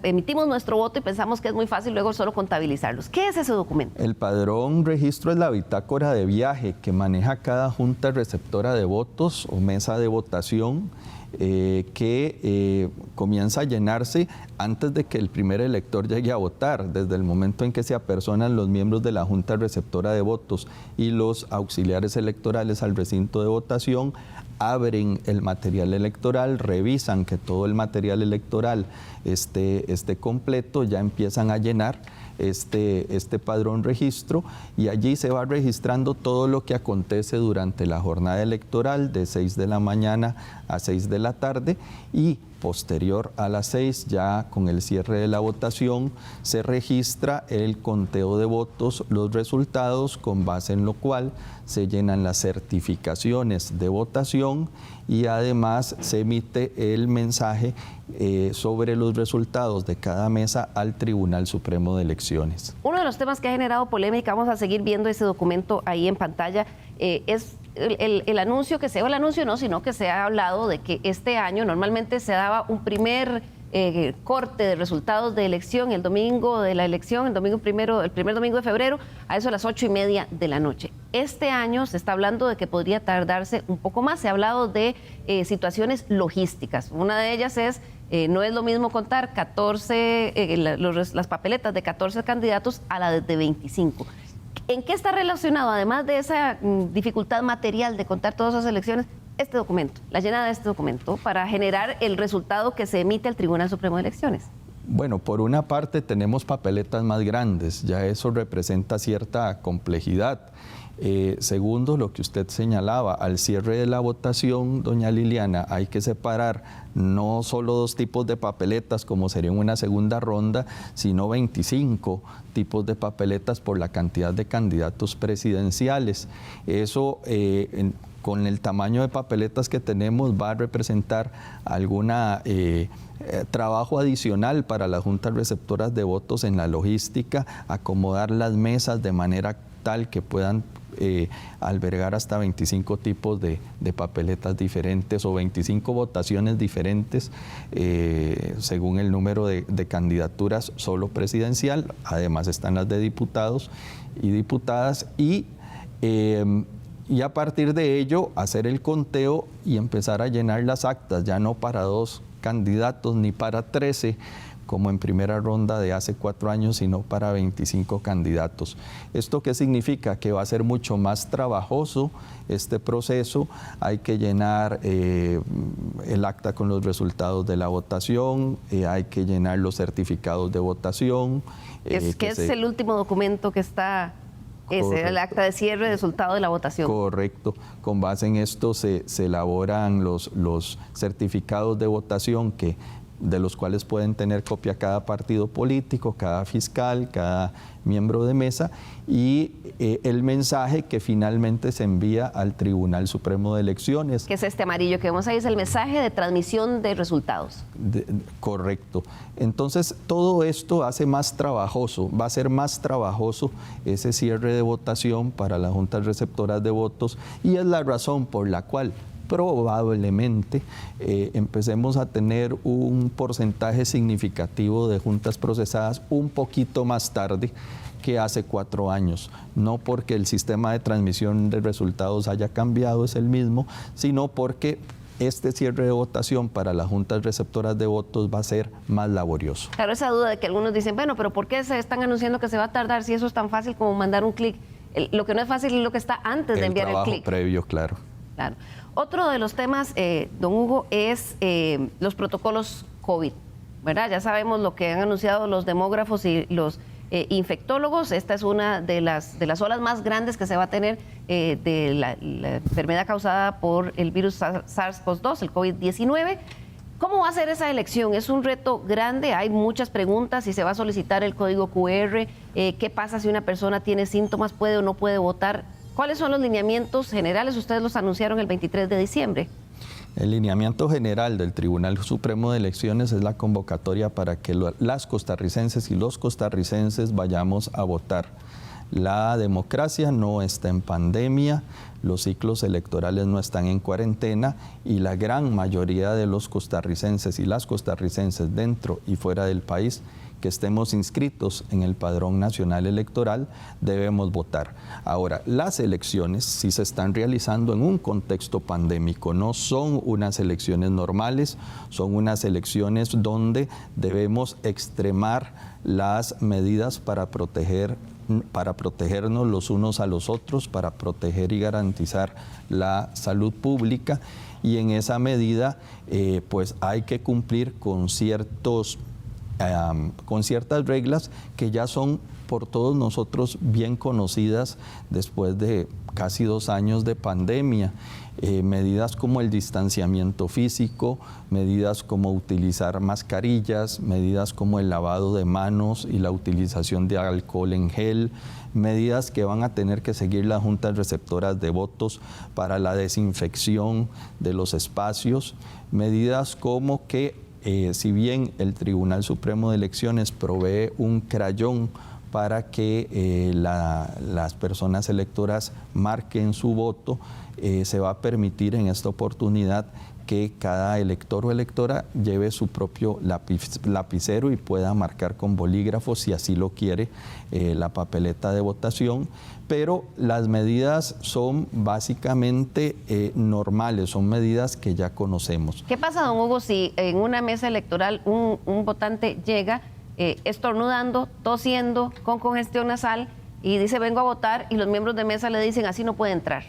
emitimos nuestro voto y pensamos que es muy fácil luego solo contabilizarlos. ¿Qué es ese documento? El padrón registro es la bitácora de viaje que maneja cada junta receptora de votos o mesa de votación, que comienza a llenarse antes de que el primer elector llegue a votar, desde el momento en que se apersonan los miembros de la junta receptora de votos y los auxiliares electorales al recinto de votación, abren el material electoral, revisan que todo el material electoral esté completo, ya empiezan a llenar este padrón registro y allí se va registrando todo lo que acontece durante la jornada electoral de 6 de la mañana a 6 de la tarde y posterior a las 6, ya con el cierre de la votación, se registra el conteo de votos, los resultados, con base en lo cual se llenan las certificaciones de votación y además se emite el mensaje sobre los resultados de cada mesa al Tribunal Supremo de Elecciones. Uno de los temas que ha generado polémica, vamos a seguir viendo ese documento ahí en pantalla, es el anuncio que se el anuncio no, sino que se ha hablado de que este año normalmente se daba un primer corte de resultados de elección el domingo de la elección, el primer domingo de febrero, a eso a las 8:30 de la noche. Este año se está hablando de que podría tardarse un poco más. Se ha hablado de situaciones logísticas. Una de ellas es, no es lo mismo contar 14, las papeletas de 14 candidatos a la de 25. ¿En qué está relacionado, además de esa dificultad material de contar todas esas elecciones, este documento, la llenada de este documento, para generar el resultado que se emite al Tribunal Supremo de Elecciones? Bueno, por una parte tenemos papeletas más grandes, ya eso representa cierta complejidad. Segundo, lo que usted señalaba, al cierre de la votación, doña Liliana, hay que separar no solo 2 tipos de papeletas, como sería en una segunda ronda, sino 25 tipos de papeletas por la cantidad de candidatos presidenciales. Eso, con el tamaño de papeletas que tenemos, va a representar alguna trabajo adicional para las juntas receptoras de votos en la logística, acomodar las mesas de manera tal que puedan albergar hasta 25 tipos de papeletas diferentes o 25 votaciones diferentes según el número de candidaturas solo presidencial. Además están las de diputados y diputadas y a partir de ello hacer el conteo y empezar a llenar las actas, ya no para 2 candidatos ni para 13, como en primera ronda de hace 4 años, sino para 25 candidatos. ¿Esto qué significa? Que va a ser mucho más trabajoso este proceso. Hay que llenar el acta con los resultados de la votación, hay que llenar los certificados de votación. Es el último documento que está... Ese es el acta de cierre de resultado de la votación. Correcto. Con base en esto se elaboran los certificados de votación de los cuales pueden tener copia cada partido político, cada fiscal, cada miembro de mesa y el mensaje que finalmente se envía al Tribunal Supremo de Elecciones. Que es este amarillo que vemos ahí, es el mensaje de transmisión de resultados. Correcto. Entonces, todo esto hace más trabajoso, va a ser más trabajoso ese cierre de votación para las juntas receptoras de votos y es la razón por la cual probablemente empecemos a tener un porcentaje significativo de juntas procesadas un poquito más tarde que hace 4 años, no porque el sistema de transmisión de resultados haya cambiado, es el mismo, sino porque este cierre de votación para las juntas receptoras de votos va a ser más laborioso. Claro, esa duda de que algunos dicen, bueno, pero ¿por qué se están anunciando que se va a tardar si eso es tan fácil como mandar un clic? Lo que no es fácil es lo que está antes de enviar el clic. El trabajo previo, claro. Claro. Otro de los temas, don Hugo, es los protocolos COVID, ¿verdad? Ya sabemos lo que han anunciado los demógrafos y los infectólogos. Esta es una de las olas más grandes que se va a tener de la enfermedad causada por el virus SARS-CoV-2, el COVID-19. ¿Cómo va a ser esa elección? Es un reto grande, hay muchas preguntas, si se va a solicitar el código QR, qué pasa si una persona tiene síntomas, puede o no puede votar. ¿Cuáles son los lineamientos generales? Ustedes los anunciaron el 23 de diciembre. El lineamiento general del Tribunal Supremo de Elecciones es la convocatoria para que las costarricenses y los costarricenses vayamos a votar. La democracia no está en pandemia, los ciclos electorales no están en cuarentena y la gran mayoría de los costarricenses y las costarricenses dentro y fuera del país que estemos inscritos en el Padrón Nacional Electoral, debemos votar. Ahora, las elecciones, si se están realizando en un contexto pandémico, no son unas elecciones normales, son unas elecciones donde debemos extremar las medidas para protegernos los unos a los otros, para proteger y garantizar la salud pública, y en esa medida pues hay que cumplir con ciertas reglas que ya son por todos nosotros bien conocidas después de casi 2 años de pandemia. Medidas como el distanciamiento físico, medidas como utilizar mascarillas, medidas como el lavado de manos y la utilización de alcohol en gel, medidas que van a tener que seguir las juntas receptoras de votos para la desinfección de los espacios, medidas como que si bien el Tribunal Supremo de Elecciones provee un crayón para que las personas electoras marquen su voto, se va a permitir en esta oportunidad que cada elector o electora lleve su propio lapicero y pueda marcar con bolígrafo, si así lo quiere, la papeleta de votación. Pero las medidas son básicamente normales, son medidas que ya conocemos. ¿Qué pasa, don Hugo, si en una mesa electoral un votante llega estornudando, tosiendo, con congestión nasal y dice vengo a votar, y los miembros de mesa le dicen así no puede entrar?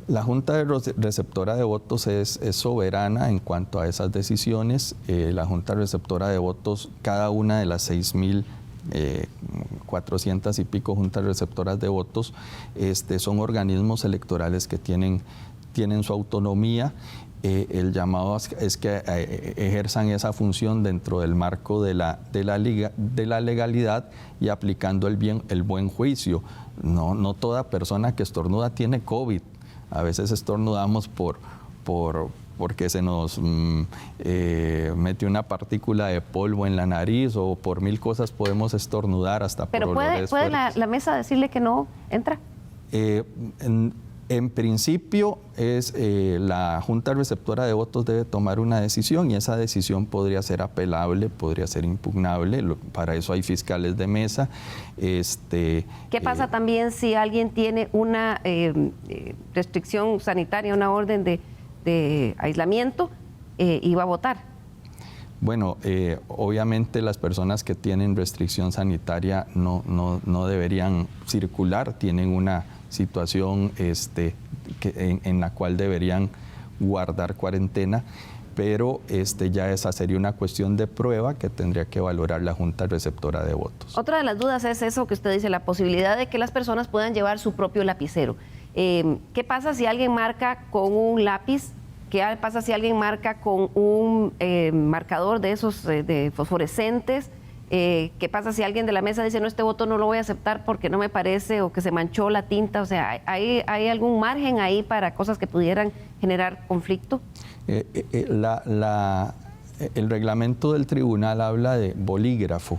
La Junta Receptora de Votos es soberana en cuanto a esas decisiones. La Junta Receptora de Votos, cada una de las 6.400 y pico juntas receptoras de votos, son organismos electorales que tienen su autonomía. El llamado es que ejerzan esa función dentro del marco de la legalidad y aplicando el buen juicio. No toda persona que estornuda tiene COVID. A veces estornudamos porque se nos mete una partícula de polvo en la nariz, o por 1000 cosas podemos estornudar, hasta por olores. ¿Pero puede la mesa decirle que no entra? En principio, la Junta Receptora de Votos debe tomar una decisión, y esa decisión podría ser apelable, podría ser impugnable. Para eso hay fiscales de mesa. ¿Qué pasa también si alguien tiene una restricción sanitaria, una orden de aislamiento y va a votar? Bueno, obviamente las personas que tienen restricción sanitaria no deberían circular, tienen una situación en la cual deberían guardar cuarentena, pero ya esa sería una cuestión de prueba que tendría que valorar la Junta Receptora de Votos. Otra de las dudas es eso que usted dice, la posibilidad de que las personas puedan llevar su propio lapicero. ¿Qué pasa si alguien marca con un lápiz? ¿Qué pasa si alguien marca con un marcador de esos de fosforescentes? ¿Qué pasa si alguien de la mesa dice no, este voto no lo voy a aceptar porque no me parece, o que se manchó la tinta? O sea, ¿hay algún margen ahí para cosas que pudieran generar conflicto? El reglamento del tribunal habla de bolígrafo.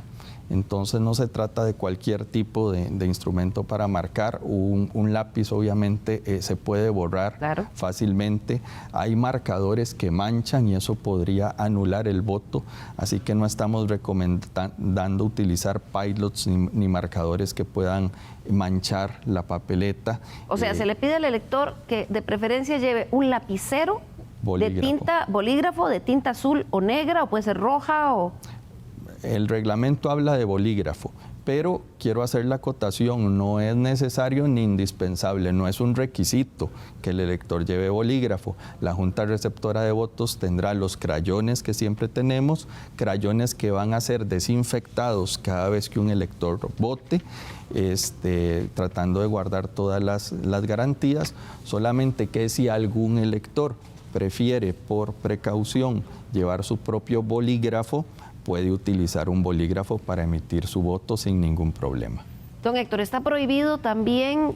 Entonces no se trata de cualquier tipo de instrumento para marcar. Un lápiz obviamente se puede borrar fácilmente. Hay marcadores que manchan y eso podría anular el voto, así que no estamos recomendando utilizar pilots ni marcadores que puedan manchar la papeleta. O sea, se le pide al elector que de preferencia lleve un lapicero bolígrafo de tinta azul o negra, o puede ser roja o... El reglamento habla de bolígrafo, pero quiero hacer la acotación, no es necesario ni indispensable, no es un requisito que el elector lleve bolígrafo. La Junta Receptora de Votos tendrá los crayones que siempre tenemos, crayones que van a ser desinfectados cada vez que un elector vote, tratando de guardar todas las garantías, solamente que si algún elector prefiere por precaución llevar su propio bolígrafo, puede utilizar un bolígrafo para emitir su voto sin ningún problema. Don Héctor, está prohibido también,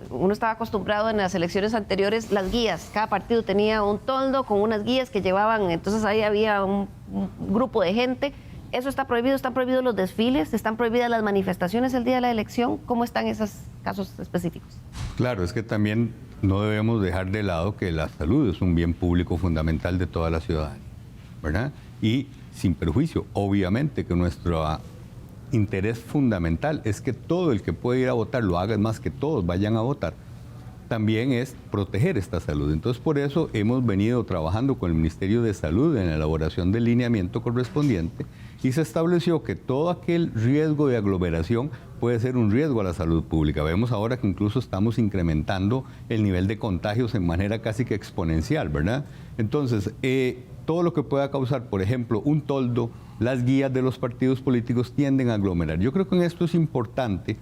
uno estaba acostumbrado en las elecciones anteriores, las guías. Cada partido tenía un toldo con unas guías que llevaban, entonces ahí había un grupo de gente. Eso está prohibido, están prohibidos los desfiles, están prohibidas las manifestaciones el día de la elección. ¿Cómo están esos casos específicos? Claro, es que también no debemos dejar de lado que la salud es un bien público fundamental de toda la ciudadanía, ¿verdad? Y sin perjuicio, obviamente que nuestro interés fundamental es que todo el que puede ir a votar lo haga, es más, que todos vayan a votar, también es proteger esta salud. Entonces, por eso hemos venido trabajando con el Ministerio de Salud en la elaboración del lineamiento correspondiente y se estableció que todo aquel riesgo de aglomeración puede ser un riesgo a la salud pública. Vemos ahora que incluso estamos incrementando el nivel de contagios en manera casi que exponencial, ¿verdad? Entonces, todo lo que pueda causar, por ejemplo, un toldo, las guías de los partidos políticos tienden a aglomerar. Yo creo que en esto es importante,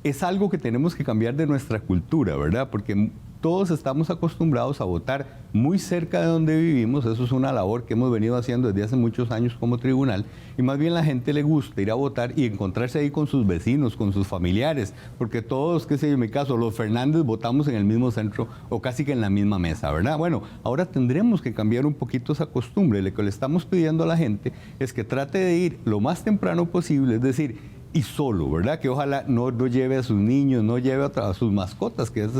es algo que tenemos que cambiar de nuestra cultura, ¿verdad? Porque todos estamos acostumbrados a votar muy cerca de donde vivimos, eso es una labor que hemos venido haciendo desde hace muchos años como tribunal, y más bien la gente le gusta ir a votar y encontrarse ahí con sus vecinos, con sus familiares, porque todos, qué sé yo, en mi caso, los Fernández votamos en el mismo centro o casi que en la misma mesa, ¿verdad? Bueno, ahora tendremos que cambiar un poquito esa costumbre. Lo que le estamos pidiendo a la gente es que trate de ir lo más temprano posible, es decir, y solo, ¿verdad? Que ojalá no lleve a sus niños, no lleve a sus mascotas, que es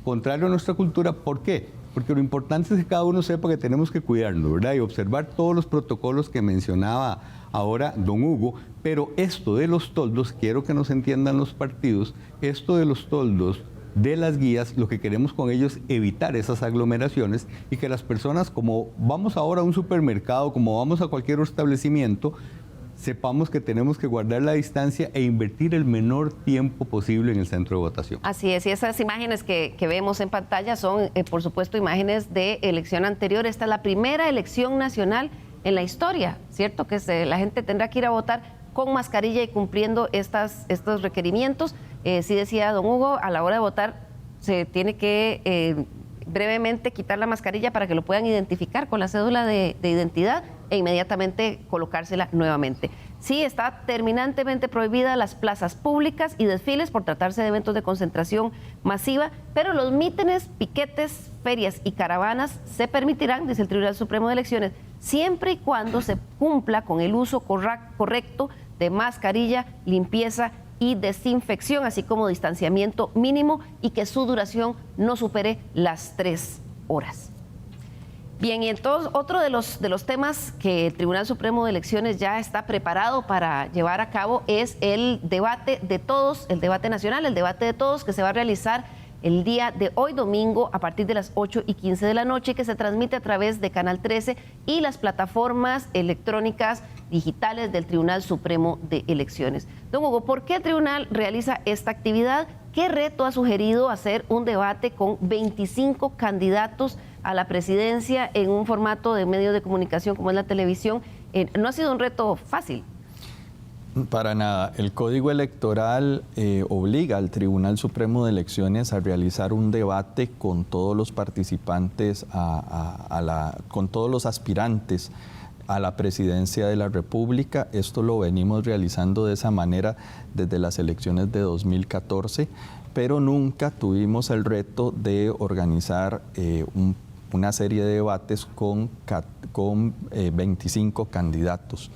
contrario a nuestra cultura. ¿Por qué? Porque lo importante es que cada uno sepa que tenemos que cuidarnos, ¿verdad? Y observar todos los protocolos que mencionaba ahora don Hugo. Pero esto de los toldos, quiero que nos entiendan los partidos, esto de los toldos de las guías, lo que queremos con ellos es evitar esas aglomeraciones y que las personas, como vamos ahora a un supermercado, como vamos a cualquier establecimiento, sepamos que tenemos que guardar la distancia e invertir el menor tiempo posible en el centro de votación. Así es, y esas imágenes que vemos en pantalla son, por supuesto, imágenes de elección anterior. Esta es la primera elección nacional en la historia, ¿cierto? Que la gente tendrá que ir a votar con mascarilla y cumpliendo estos requerimientos. Sí decía don Hugo, a la hora de votar se tiene que brevemente quitar la mascarilla para que lo puedan identificar con la cédula de identidad e inmediatamente colocársela nuevamente. Sí, está terminantemente prohibida las plazas públicas y desfiles por tratarse de eventos de concentración masiva, pero los mítines, piquetes, ferias y caravanas se permitirán, dice el Tribunal Supremo de Elecciones, siempre y cuando se cumpla con el uso correcto de mascarilla, limpieza y desinfección, así como distanciamiento mínimo y que su duración no supere las 3 horas. Bien, y entonces otro de los temas que el Tribunal Supremo de Elecciones ya está preparado para llevar a cabo es el debate de todos, el debate nacional, el debate de todos que se va a realizar el día de hoy domingo a partir de las 8:15 de la noche, que se transmite a través de Canal 13 y las plataformas electrónicas digitales del Tribunal Supremo de Elecciones. Don Hugo, ¿por qué el tribunal realiza esta actividad? ¿Qué reto ha sugerido hacer un debate con 25 candidatos a la presidencia en un formato de medio de comunicación como es la televisión? No ha sido un reto fácil. Para nada. El Código Electoral obliga al Tribunal Supremo de Elecciones a realizar un debate con todos los participantes, con todos los aspirantes a la presidencia de la República. Esto lo venimos realizando de esa manera desde las elecciones de 2014, pero nunca tuvimos el reto de organizar una serie de debates con 25 candidatos.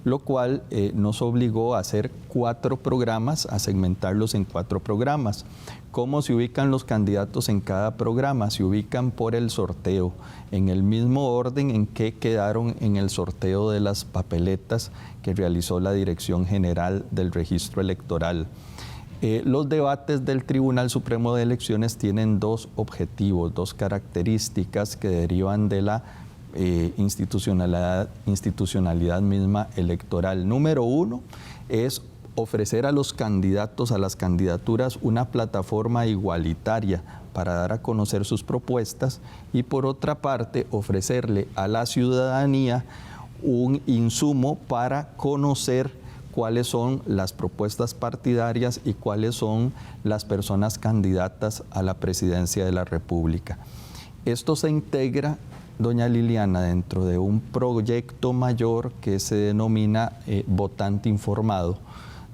lo cual nos obligó a hacer 4 programas, a segmentarlos en 4 programas. ¿Cómo se ubican los candidatos en cada programa? Se ubican por el sorteo, en el mismo orden en que quedaron en el sorteo de las papeletas que realizó la Dirección General del Registro Electoral. Los debates del Tribunal Supremo de Elecciones tienen 2 objetivos, 2 características que derivan de la institucionalidad misma electoral. Número 1 es ofrecer a los candidatos, a las candidaturas, una plataforma igualitaria para dar a conocer sus propuestas y, por otra parte, ofrecerle a la ciudadanía un insumo para conocer cuáles son las propuestas partidarias y cuáles son las personas candidatas a la presidencia de la República. Esto se integra, doña Liliana, dentro de un proyecto mayor que se denomina Votante Informado,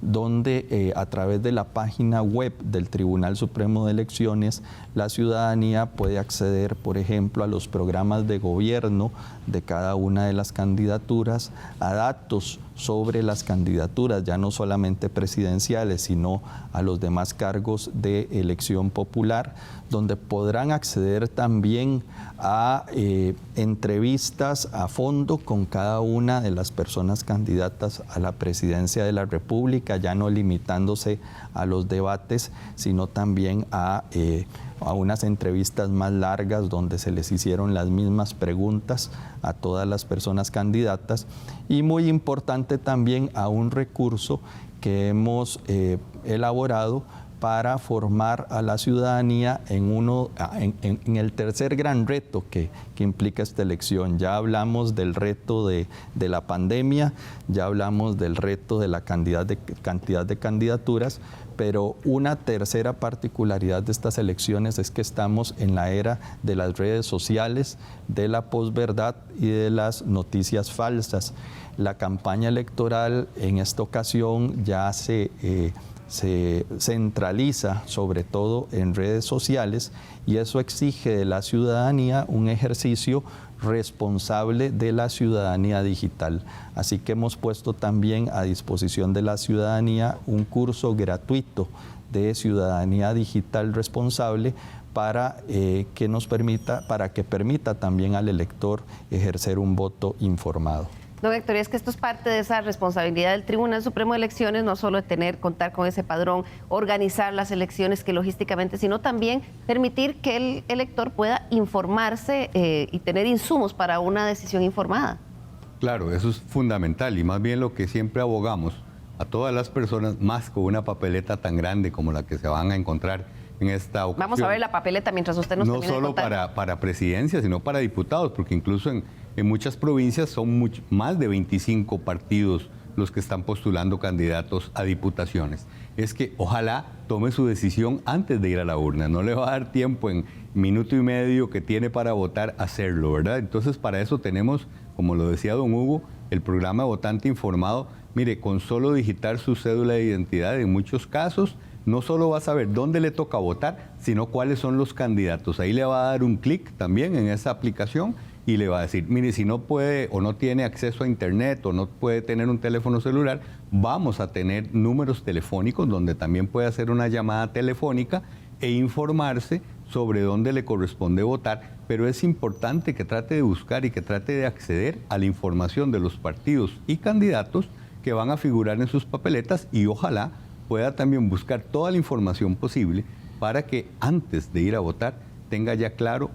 donde a través de la página web del Tribunal Supremo de Elecciones la ciudadanía puede acceder, por ejemplo, a los programas de gobierno de cada una de las candidaturas, a datos sobre las candidaturas, ya no solamente presidenciales, sino a los demás cargos de elección popular, donde podrán acceder también a entrevistas a fondo con cada una de las personas candidatas a la presidencia de la República, ya no limitándose a los debates, sino también a unas entrevistas más largas donde se les hicieron las mismas preguntas a todas las personas candidatas, y muy importante también a un recurso que hemos elaborado para formar a la ciudadanía en el tercer gran reto que implica esta elección. Ya hablamos del reto de la pandemia, ya hablamos del reto de la cantidad de candidaturas, pero una tercera particularidad de estas elecciones es que estamos en la era de las redes sociales, de la posverdad y de las noticias falsas. La campaña electoral en esta ocasión ya se centraliza sobre todo en redes sociales, y eso exige de la ciudadanía un ejercicio responsable de la ciudadanía digital. Así que hemos puesto también a disposición de la ciudadanía un curso gratuito de ciudadanía digital responsable para que permita también al elector ejercer un voto informado. Don Héctor, y es que esto es parte de esa responsabilidad del Tribunal Supremo de Elecciones, no solo contar con ese padrón, organizar las elecciones que logísticamente, sino también permitir que el elector pueda informarse y tener insumos para una decisión informada. Claro, eso es fundamental, y más bien lo que siempre abogamos a todas las personas, más con una papeleta tan grande como la que se van a encontrar en esta ocasión. Vamos a ver la papeleta mientras usted nos termine de contar. No solo para presidencia, sino para diputados, porque incluso en muchas provincias son más de 25 partidos los que están postulando candidatos a diputaciones. Es que ojalá tome su decisión antes de ir a la urna, no le va a dar tiempo en minuto y medio que tiene para votar hacerlo, ¿verdad? Entonces, para eso tenemos, como lo decía don Hugo, el programa Votante Informado. Mire, con solo digitar su cédula de identidad, en muchos casos, no solo va a saber dónde le toca votar, sino cuáles son los candidatos. Ahí le va a dar un clic también en esa aplicación y le va a decir, mire, si no puede o no tiene acceso a internet o no puede tener un teléfono celular, vamos a tener números telefónicos donde también puede hacer una llamada telefónica e informarse sobre dónde le corresponde votar, pero es importante que trate de buscar y que trate de acceder a la información de los partidos y candidatos que van a figurar en sus papeletas, y ojalá pueda también buscar toda la información posible para que antes de ir a votar tenga ya claro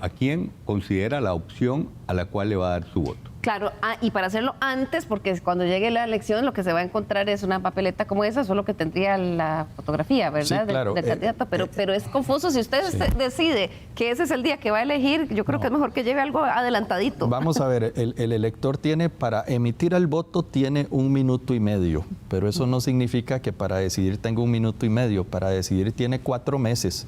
a quién considera la opción a la cual le va a dar su voto. Claro, y para hacerlo antes, porque cuando llegue la elección lo que se va a encontrar es una papeleta como esa, solo que tendría la fotografía, ¿verdad? Sí, claro. del candidato, pero es confuso. Si usted decide que ese es el día que va a elegir, yo creo que es mejor que lleve algo adelantadito. Vamos a ver, el elector tiene, para emitir el voto, tiene 1 minuto y medio, pero eso no significa que para decidir tenga 1 minuto y medio, para decidir tiene 4 meses.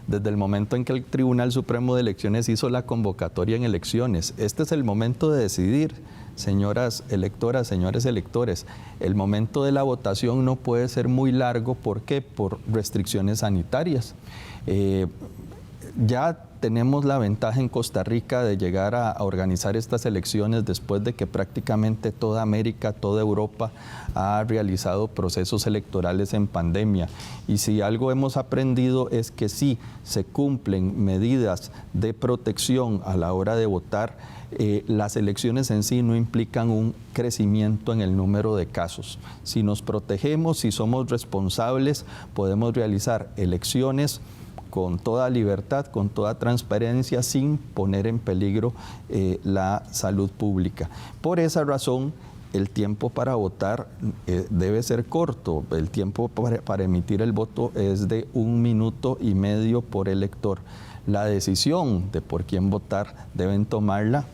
Desde el momento en que el Tribunal Supremo de Elecciones hizo la convocatoria en elecciones. Este es el momento de decidir, señoras electoras, señores electores. El momento de la votación no puede ser muy largo. ¿Por qué? Por restricciones sanitarias. Ya tenemos la ventaja en Costa Rica de llegar a organizar estas elecciones después de que prácticamente toda América, toda Europa ha realizado procesos electorales en pandemia. Y si algo hemos aprendido es que sí se cumplen medidas de protección a la hora de votar, las elecciones en sí no implican un crecimiento en el número de casos. Si nos protegemos, si somos responsables, podemos realizar elecciones con toda libertad, con toda transparencia, sin poner en peligro la salud pública. Por esa razón, el tiempo para votar debe ser corto. El tiempo para emitir el voto es de 1,5 minutos por elector. La decisión de por quién votar deben tomarla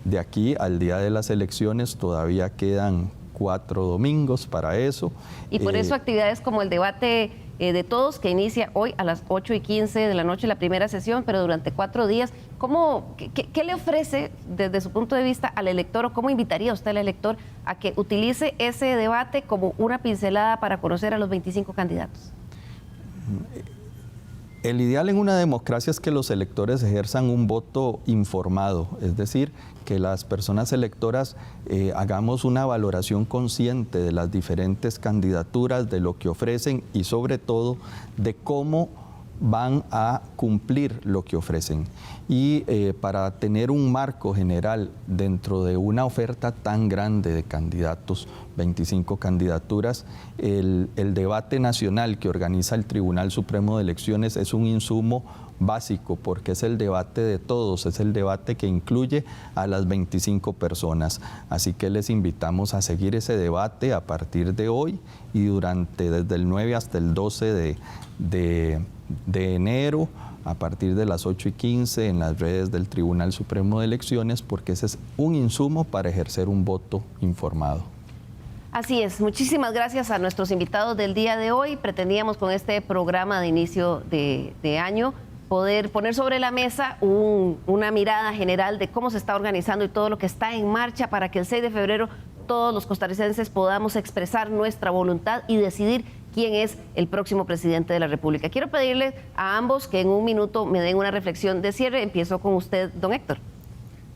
de aquí al día de las elecciones. Todavía quedan 4 domingos para eso. Y por eso actividades como el debate de todos, que inicia hoy a las 8:15 de la noche la primera sesión, pero durante 4 días. ¿Qué le ofrece desde su punto de vista al elector, o cómo invitaría usted al elector a que utilice ese debate como una pincelada para conocer a los 25 candidatos? El ideal en una democracia es que los electores ejerzan un voto informado, es decir, que las personas electoras hagamos una valoración consciente de las diferentes candidaturas, de lo que ofrecen y sobre todo de cómo van a cumplir lo que ofrecen. Y para tener un marco general dentro de una oferta tan grande de candidatos, 25 candidaturas, el debate nacional que organiza el Tribunal Supremo de Elecciones es un insumo básico, porque es el debate de todos, es el debate que incluye a las 25 personas. Así que les invitamos a seguir ese debate a partir de hoy y desde el 9 hasta el 12 de enero, a partir de las 8:15 en las redes del Tribunal Supremo de Elecciones, porque ese es un insumo para ejercer un voto informado. Así es, muchísimas gracias a nuestros invitados del día de hoy. Pretendíamos con este programa de inicio de año poder poner sobre la mesa una mirada general de cómo se está organizando y todo lo que está en marcha para que el 6 de febrero todos los costarricenses podamos expresar nuestra voluntad y decidir quién es el próximo presidente de la República. Quiero pedirle a ambos que en 1 minuto me den una reflexión de cierre. Empiezo con usted, don Héctor.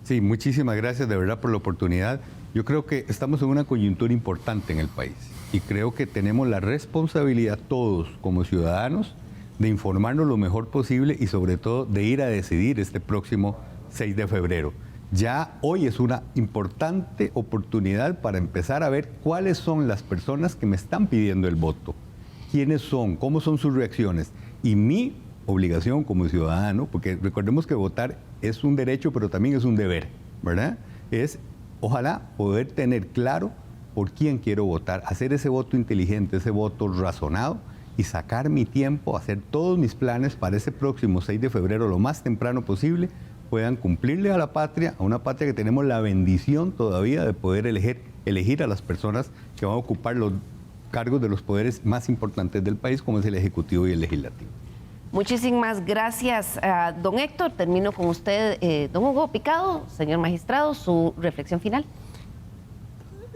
Sí, muchísimas gracias de verdad por la oportunidad. Yo creo que estamos en una coyuntura importante en el país y creo que tenemos la responsabilidad todos como ciudadanos de informarnos lo mejor posible y sobre todo de ir a decidir este próximo 6 de febrero. Ya hoy es una importante oportunidad para empezar a ver cuáles son las personas que me están pidiendo el voto, quiénes son, cómo son sus reacciones y mi obligación como ciudadano, porque recordemos que votar es un derecho pero también es un deber, ¿verdad? Es ojalá poder tener claro por quién quiero votar, hacer ese voto inteligente, ese voto razonado y sacar mi tiempo, hacer todos mis planes para ese próximo 6 de febrero lo más temprano posible, puedan cumplirle a la patria, a una patria que tenemos la bendición todavía de poder elegir a las personas que van a ocupar los cargos de los poderes más importantes del país, como es el Ejecutivo y el Legislativo. Muchísimas gracias, don Héctor. Termino con usted, don Hugo Picado, señor magistrado, su reflexión final.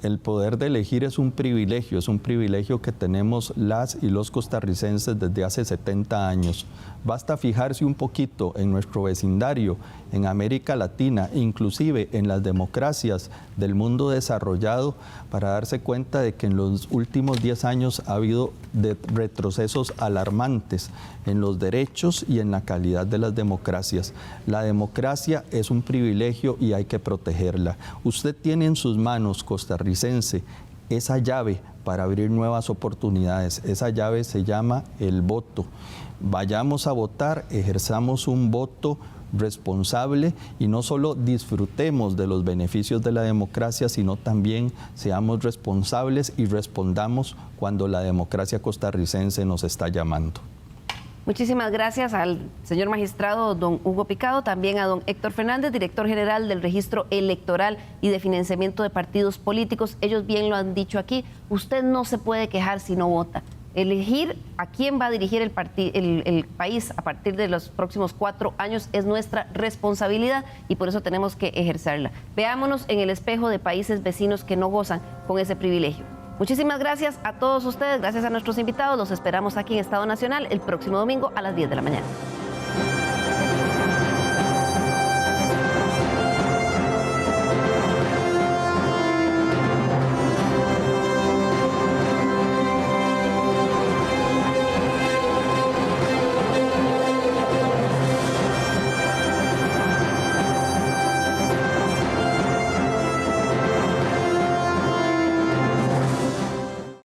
El poder de elegir es un privilegio que tenemos las y los costarricenses desde hace 70 años. Basta fijarse un poquito en nuestro vecindario, en América Latina, inclusive en las democracias del mundo desarrollado, para darse cuenta de que en los últimos 10 años ha habido retrocesos alarmantes en los derechos y en la calidad de las democracias. La democracia es un privilegio y hay que protegerla. Usted tiene en sus manos, costarricense, esa llave para abrir nuevas oportunidades. Esa llave se llama el voto. Vayamos a votar, ejerzamos un voto responsable y no solo disfrutemos de los beneficios de la democracia, sino también seamos responsables y respondamos cuando la democracia costarricense nos está llamando. Muchísimas gracias al señor magistrado don Hugo Picado, también a don Héctor Fernández, director general del Registro Electoral y de Financiamiento de Partidos Políticos. Ellos bien lo han dicho aquí, usted no se puede quejar si no vota. Elegir a quién va a dirigir el país a partir de los próximos 4 años es nuestra responsabilidad y por eso tenemos que ejercerla. Veámonos en el espejo de países vecinos que no gozan con ese privilegio. Muchísimas gracias a todos ustedes, gracias a nuestros invitados. Los esperamos aquí en Estado Nacional el próximo domingo a las 10 de la mañana.